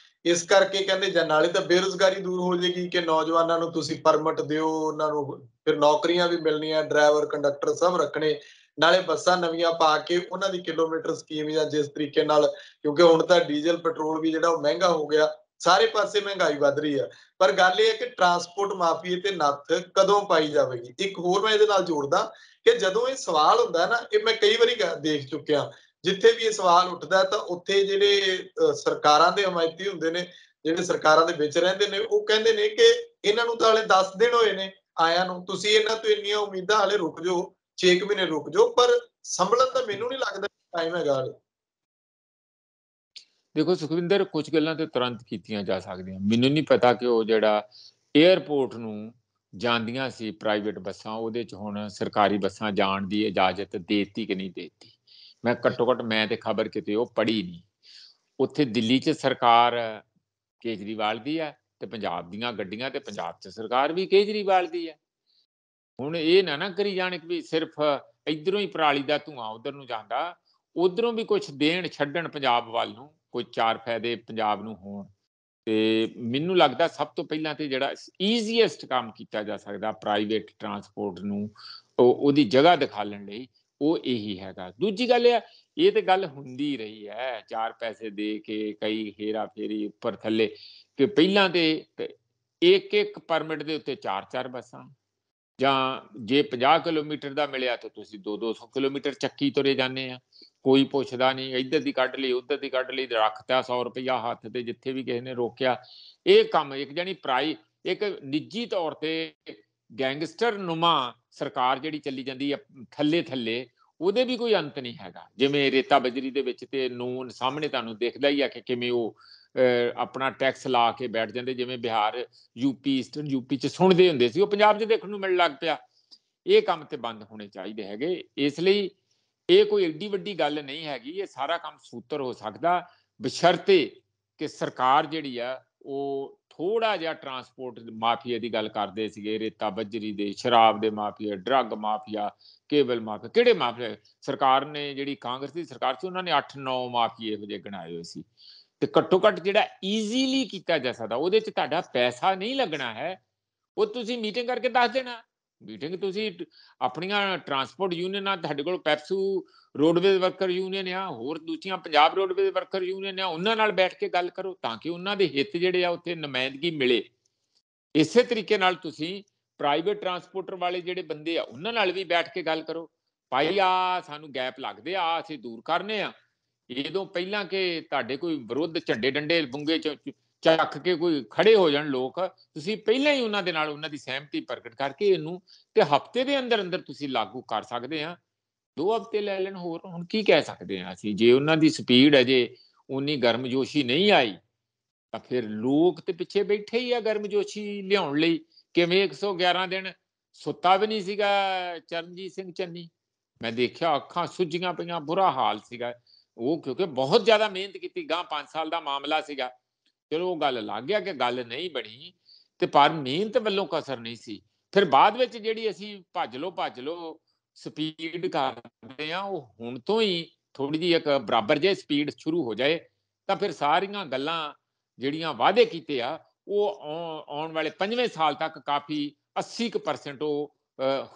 ਇਸ ਕਰਕੇ ਕਹਿੰਦੇ ਜਾਂ ਨਾਲੇ ਤਾਂ ਬੇਰੁਜ਼ਗਾਰੀ ਦੂਰ ਹੋ ਜਾਏਗੀ ਕਿ ਨੌਜਵਾਨਾਂ ਨੂੰ ਤੁਸੀਂ ਪਰਮਿਟ ਦਿਓ, ਉਹਨਾਂ ਨੂੰ ਫਿਰ ਨੌਕਰੀਆਂ ਵੀ ਮਿਲਣੀਆਂ, ਡਰਾਈਵਰ ਕੰਡਕਟਰ ਸਭ ਰੱਖਣੇ, ਨਾਲੇ ਬੱਸਾਂ ਨਵੀਆਂ ਪਾ ਕੇ ਉਹਨਾਂ ਦੀ ਕਿਲੋਮੀਟਰ ਸਕੀਮ ਜਾਂ ਜਿਸ ਤਰੀਕੇ ਨਾਲ, ਕਿਉਂਕਿ ਹੁਣ ਤਾਂ ਡੀਜ਼ਲ ਪੈਟਰੋਲ ਵੀ ਜਿਹੜਾ ਉਹ ਮਹਿੰਗਾ ਹੋ ਗਿਆ, ਸਾਰੇ ਪਾਸੇ ਮਹਿੰਗਾਈ ਵੱਧ ਰਹੀ ਆ। ਪਰ ਗੱਲ ਇਹ ਹੈ ਕਿ ਟਰਾਂਸਪੋਰਟ ਮਾਫੀਏ ਤੇ ਨੱਥ ਕਦੋਂ ਪਾਈ ਜਾਵੇਗੀ? ਇੱਕ ਹੋਰ ਮੈਂ ਇਹਦੇ ਨਾਲ ਜੋੜਦਾ ਕਿ ਜਦੋਂ ਇਹ ਸਵਾਲ ਹੁੰਦਾ ਨਾ, ਇਹ ਮੈਂ ਕਈ ਵਾਰੀ ਦੇਖ ਚੁੱਕਿਆ, ਜਿੱਥੇ ਵੀ ਇਹ ਸਵਾਲ ਉੱਠਦਾ ਤਾਂ ਉੱਥੇ ਜਿਹੜੇ ਸਰਕਾਰਾਂ ਦੇ ਹਮਾਇਤੀ ਹੁੰਦੇ ਨੇ, ਜਿਹੜੇ ਸਰਕਾਰਾਂ ਦੇ ਵਿੱਚ ਰਹਿੰਦੇ ਨੇ, ਉਹ ਕਹਿੰਦੇ ਨੇ ਕਿ ਇਹਨਾਂ ਨੂੰ ਤਾਂ ਹਾਲੇ 10 ਦਿਨ ਹੋਏ ਨੇ ਆਇਆਂ ਨੂੰ, ਤੁਸੀਂ ਇਹਨਾਂ ਤੋਂ ਇੰਨੀਆਂ ਉਮੀਦਾਂ ਹਾਲੇ ਰੁਕ ਜਾਓ, 6 ਮਹੀਨੇ ਰੁਕ ਜਾਓ। ਪਰ ਸੰਭਲਣ ਤਾਂ ਮੈਨੂੰ ਨਹੀਂ ਲੱਗਦਾ ਟਾਈਮ ਹੈਗਾ ਹਾਲੇ। ਦੇਖੋ ਸੁਖਵਿੰਦਰ, ਕੁਝ ਗੱਲਾਂ ਤੇ ਤੁਰੰਤ ਕੀਤੀਆਂ ਜਾ ਸਕਦੀਆਂ। ਮੈਨੂੰ ਨਹੀਂ ਪਤਾ ਕਿ ਉਹ ਜਿਹੜਾ ਏਅਰਪੋਰਟ ਨੂੰ ਜਾਂਦੀਆਂ ਸੀ ਪ੍ਰਾਈਵੇਟ ਬੱਸਾਂ, ਉਹਦੇ 'ਚ ਹੁਣ ਸਰਕਾਰੀ ਬੱਸਾਂ ਜਾਣ ਦੀ ਇਜਾਜ਼ਤ ਦੇਤੀ ਕਿ ਨਹੀਂ ਦੇਤੀ। ਮੈਂ ਘੱਟੋ ਘੱਟ ਮੈਂ ਤੇ ਖਬਰ ਕਿਤੇ ਉਹ ਪੜ੍ਹੀ ਨਹੀਂ। ਉੱਥੇ ਦਿੱਲੀ 'ਚ ਸਰਕਾਰ ਕੇਜਰੀਵਾਲ ਦੀ ਹੈ ਤੇ ਪੰਜਾਬ ਦੀਆਂ ਗੱਡੀਆਂ ਤੇ ਪੰਜਾਬ 'ਚ ਸਰਕਾਰ ਵੀ ਕੇਜਰੀਵਾਲ ਦੀ ਹੈ। ਹੁਣ ਇਹ ਨਾ ਕਰੀ ਜਾਣ ਕਿ ਵੀ ਸਿਰਫ ਇੱਧਰੋਂ ਹੀ ਪਰਾਲੀ ਦਾ ਧੂੰਆਂ ਉਧਰ ਨੂੰ ਜਾਂਦਾ, ਉਧਰੋਂ ਵੀ ਕੁਝ ਦੇਣ ਛੱਡਣ ਪੰਜਾਬ ਵੱਲ ਨੂੰ, ਕੋਈ ਚਾਰ ਫਾਇਦੇ ਪੰਜਾਬ ਨੂੰ ਹੋਣ। ਤੇ ਮੈਨੂੰ ਲੱਗਦਾ ਸਭ ਤੋਂ ਪਹਿਲਾਂ ਤੇ ਜਿਹੜਾ ਈਜ਼ੀਐਸਟ ਕੰਮ ਕੀਤਾ ਜਾ ਸਕਦਾ ਪ੍ਰਾਈਵੇਟ ਟਰਾਂਸਪੋਰਟ ਨੂੰ ਉਹਦੀ ਜਗ੍ਹਾ ਦਿਖਾਲਣ ਲਈ, ਉਹ ਇਹੀ ਹੈਗਾ। ਦੂਜੀ ਗੱਲ ਇਹ ਤੇ ਗੱਲ ਹੁੰਦੀ ਰਹੀ ਹੈ, ਚਾਰ ਪੈਸੇ ਦੇ ਕੇ ਕਈ ਹੇਰਾ ਫੇਰੀ ਉੱਪਰ ਥੱਲੇ, ਕਿ ਪਹਿਲਾਂ ਤੇ ਇੱਕ ਪਰਮਿਟ ਦੇ ਉੱਤੇ ਚਾਰ ਬੱਸਾਂ, ਜਾਂ ਜੇ 50 ਕਿਲੋਮੀਟਰ ਦਾ ਮਿਲਿਆ ਤਾਂ ਤੁਸੀਂ 200 ਕਿਲੋਮੀਟਰ ਚੱਕੀ ਤੁਰੇ ਜਾਂਦੇ ਆ, ਕੋਈ ਪੁੱਛਦਾ ਨਹੀਂ। ਇੱਧਰ ਦੀ ਕੱਢ ਲਈ, ਉੱਧਰ ਦੀ ਕੱਢ ਲਈ, ਰੱਖਤਾ 100 ਰੁਪਇਆ ਹੱਥ ਤੇ ਜਿੱਥੇ ਵੀ ਕਿਸੇ ਨੇ ਰੋਕਿਆ। ਇਹ ਕੰਮ ਇੱਕ ਜਾਨੀ ਇੱਕ ਨਿੱਜੀ ਤੌਰ ਤੇ ਗੈਂਗਸਟਰ ਨੁਮਾ ਸਰਕਾਰ ਜਿਹੜੀ ਚੱਲੀ ਜਾਂਦੀ ਆ ਥੱਲੇ ਥੱਲੇ, ਉਹਦੇ ਵੀ ਕੋਈ ਅੰਤ ਨਹੀਂ ਹੈਗਾ। ਜਿਵੇਂ ਰੇਤਾ ਬਜਰੀ ਦੇ ਵਿੱਚ ਤੇ ਨੂਨ ਸਾਹਮਣੇ ਤੁਹਾਨੂੰ ਦਿਖਦਾ ਹੀ ਆ ਕਿ ਕਿਵੇਂ ਉਹ ਆਪਣਾ ਟੈਕਸ ਲਾ ਕੇ ਬੈਠ ਜਾਂਦੇ। ਜਿਵੇਂ ਬਿਹਾਰ, ਯੂਪੀ, ਈਸਟਰਨ ਯੂਪੀ 'ਚ ਸੁਣਦੇ ਹੁੰਦੇ ਸੀ, ਉਹ ਪੰਜਾਬ 'ਚ ਦੇਖਣ ਨੂੰ ਮਿਲਣ ਲੱਗ ਪਿਆ। ਇਹ ਕੰਮ ਤੇ ਬੰਦ ਹੋਣੇ ਚਾਹੀਦੇ ਹੈਗੇ। ਇਸ ਲਈ ਇਹ ਕੋਈ ਏਡੀ ਵੱਡੀ ਗੱਲ ਨਹੀਂ ਹੈਗੀ। ਇਹ ਸਾਰਾ ਕੰਮ ਸੂਤਰ ਹੋ ਸਕਦਾ ਬਸ਼ਰਤੇ ਕਿ ਸਰਕਾਰ ਜਿਹੜੀ ਆ ਉਹ ਥੋੜਾ ਜਿਹਾ ਟਰਾਂਸਪੋਰਟ ਮਾਫੀਆ ਦੀ ਗੱਲ ਕਰਦੇ ਸੀਗੇ, ਰੇਤਾ ਬਜਰੀ ਦੇ, ਸ਼ਰਾਬ ਦੇ mafia, drug mafia, cable mafia, ਕਿਹੜੇ ਮਾਫੀਆ? ਸਰਕਾਰ ਨੇ ਜਿਹੜੀ ਕਾਂਗਰਸ ਦੀ ਸਰਕਾਰ ਸੀ ਉਹਨਾਂ ਨੇ 8-9 ਮਾਫੀਏ ਇਹੋ ਜਿਹੇ ਗਣਾਏ ਹੋਏ ਸੀ। ਤੇ ਘੱਟੋ ਘੱਟ ਜਿਹੜਾ ਈਜ਼ੀਲੀ ਕੀਤਾ ਜਾ ਸਕਦਾ, ਉਹਦੇ 'ਚ ਤੁਹਾਡਾ ਪੈਸਾ ਨਹੀਂ ਲੱਗਣਾ ਹੈ, ਉਹ ਤੁਸੀਂ ਮੀਟਿੰਗ ਕਰਕੇ ਦੱਸ ਦੇਣਾ। ਮੀਟਿੰਗ ਤੁਸੀਂ ਆਪਣੀਆਂ ਟਰਾਂਸਪੋਰਟ ਯੂਨੀਅਨਾਂ, ਤੁਹਾਡੇ ਕੋਲ ਪੈਪਸੂ ਰੋਡਵੇਜ਼ ਵਰਕਰ ਯੂਨੀਅਨ ਆ, ਹੋਰ ਦੂਜੀਆਂ ਪੰਜਾਬ ਰੋਡਵੇਜ਼ ਵਰਕਰ ਯੂਨੀਅਨ ਆ, ਉਹਨਾਂ ਨਾਲ ਬੈਠ ਕੇ ਗੱਲ ਕਰੋ ਤਾਂ ਕਿ ਉਹਨਾਂ ਦੇ ਹਿੱਤ ਜਿਹੜੇ ਆ ਉੱਥੇ ਨੁਮਾਇੰਦਗੀ ਮਿਲੇ। ਇਸੇ ਤਰੀਕੇ ਨਾਲ ਤੁਸੀਂ ਪ੍ਰਾਈਵੇਟ ਟਰਾਂਸਪੋਰਟਰ ਵਾਲੇ ਜਿਹੜੇ ਬੰਦੇ ਆ ਉਹਨਾਂ ਨਾਲ ਵੀ ਬੈਠ ਕੇ ਗੱਲ ਕਰੋ, ਭਾਈ ਆ ਸਾਨੂੰ ਗੈਪ ਲੱਗਦੇ ਆ, ਅਸੀਂ ਦੂਰ ਕਰਨੇ ਆ। ਇਹਦੋਂ ਪਹਿਲਾਂ ਕਿ ਤੁਹਾਡੇ ਕੋਈ ਵਿਰੁੱਧ ਝੰਡੇ ਡੰਡੇ ਬੁੰਗੇ ਚੱਕ ਕੇ ਕੋਈ ਖੜੇ ਹੋ ਜਾਣ ਲੋਕ, ਤੁਸੀਂ ਪਹਿਲਾਂ ਹੀ ਉਹਨਾਂ ਦੇ ਨਾਲ ਉਹਨਾਂ ਦੀ ਸਹਿਮਤੀ ਪ੍ਰਗਟ ਕਰਕੇ ਇਹਨੂੰ ਤੇ ਹਫ਼ਤੇ ਦੇ ਅੰਦਰ ਅੰਦਰ ਤੁਸੀਂ ਲਾਗੂ ਕਰ ਸਕਦੇ ਆ। 2 ਹਫ਼ਤੇ ਲੈ ਲੈਣ ਹੋਰ, ਹੁਣ ਕੀ ਕਹਿ ਸਕਦੇ ਆ ਅਸੀਂ? ਜੇ ਉਹਨਾਂ ਦੀ ਸਪੀਡ ਅਜੇ ਉਨੀ ਗਰਮਜੋਸ਼ੀ ਨਹੀਂ ਆਈ ਤਾਂ ਫਿਰ ਲੋਕ ਤੇ ਪਿੱਛੇ ਬੈਠੇ ਹੀ ਆ ਗਰਮਜੋਸ਼ੀ ਲਿਆਉਣ ਲਈ। ਕਿਵੇਂ 111 ਦਿਨ ਸੁੱਤਾ ਵੀ ਨਹੀਂ ਸੀਗਾ ਚਰਨਜੀਤ ਸਿੰਘ ਚੰਨੀ, ਮੈਂ ਦੇਖਿਆ ਅੱਖਾਂ ਸੁੱਜੀਆਂ ਪਈਆਂ, ਬੁਰਾ ਹਾਲ ਸੀਗਾ ਉਹ, ਕਿਉਂਕਿ ਬਹੁਤ ਜ਼ਿਆਦਾ ਮਿਹਨਤ ਕੀਤੀ। ਗਾਂ 5 ਸਾਲ ਦਾ ਮਾਮਲਾ ਸੀਗਾ, ਚਲੋ ਉਹ ਗੱਲ ਲੱਗ ਗਿਆ ਕਿ ਗੱਲ ਨਹੀਂ ਬਣੀ, ਤੇ ਪਰ ਮਿਹਨਤ ਵੱਲੋਂ ਕਸਰ ਨਹੀਂ ਸੀ। ਫਿਰ ਬਾਅਦ ਵਿੱਚ ਜਿਹੜੀ ਅਸੀਂ ਭੱਜ ਲਓ ਸਪੀਡ ਕਰਦੇ ਆ, ਉਹ ਹੁਣ ਤੋਂ ਹੀ ਥੋੜੀ ਜਿਹੀ ਇੱਕ ਬਰਾਬਰ ਜਿਹੀ ਸਪੀਡ ਸ਼ੁਰੂ ਹੋ ਜਾਏ ਤਾਂ ਫਿਰ ਸਾਰੀਆਂ ਗੱਲਾਂ ਜਿਹੜੀਆਂ ਵਾਅਦੇ ਕੀਤੇ ਆ ਉਹ ਆਉਣ ਵਾਲੇ 5ਵੇਂ ਸਾਲ ਤੱਕ ਕਾਫੀ 80% ਉਹ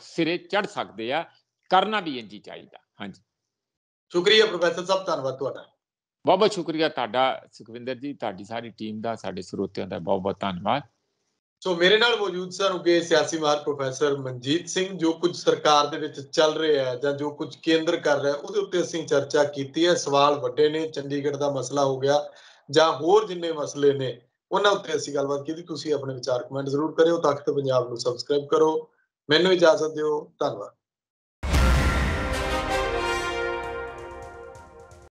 ਸਿਰੇ ਚੜ ਸਕਦੇ ਆ। ਕਰਨਾ ਵੀ ਇੰਝ ਹੀ ਚਾਹੀਦਾ। ਹਾਂਜੀ। ਸ਼ੁਕਰੀਆ ਪ੍ਰੋਫੈਸਰ ਸਾਹਿਬ, ਧੰਨਵਾਦ ਤੁਹਾਡਾ। ਬਹੁਤ ਬਹੁਤ ਸ਼ੁਕਰੀਆ ਤੁਹਾਡਾ ਸੁਖਵਿੰਦਰ ਜੀ, ਤੁਹਾਡੀ ਸਾਰੀ ਟੀਮ ਦਾ, ਸਾਡੇ ਸਰੋਤਿਆਂ ਦਾ ਬਹੁਤ ਬਹੁਤ ਧੰਨਵਾਦ। ਸੋ ਮੇਰੇ ਨਾਲ ਮੌਜੂਦ ਸਨ ਉਗੇ ਸਿਆਸੀ ਮਾਹਰ ਪ੍ਰੋਫੈਸਰ ਮਨਜੀਤ ਸਿੰਘ। ਜੋ ਕੁਝ ਸਰਕਾਰ ਦੇ ਵਿੱਚ ਚੱਲ ਰਿਹਾ ਹੈ ਜਾਂ ਜੋ ਕੁਝ ਕੇਂਦਰ ਕਰ ਰਿਹਾ ਉਹਦੇ ਉੱਤੇ ਅਸੀਂ ਚਰਚਾ ਕੀਤੀ ਹੈ। ਸਵਾਲ ਵੱਡੇ ਨੇ, ਚੰਡੀਗੜ੍ਹ ਦਾ ਮਸਲਾ ਹੋ ਗਿਆ ਜਾਂ ਹੋਰ ਜਿੰਨੇ ਮਸਲੇ ਨੇ ਉਹਨਾਂ ਉੱਤੇ ਅਸੀਂ ਗੱਲਬਾਤ ਕੀਤੀ। ਤੁਸੀਂ ਆਪਣੇ ਵਿਚਾਰ ਕਮੈਂਟ ਜ਼ਰੂਰ ਕਰਿਓ। ਤਖ਼ਤ ਪੰਜਾਬ ਨੂੰ ਸਬਸਕ੍ਰਾਈਬ ਕਰੋ। ਮੈਨੂੰ ਇਜਾਜ਼ਤ ਦਿਓ। ਧੰਨਵਾਦ।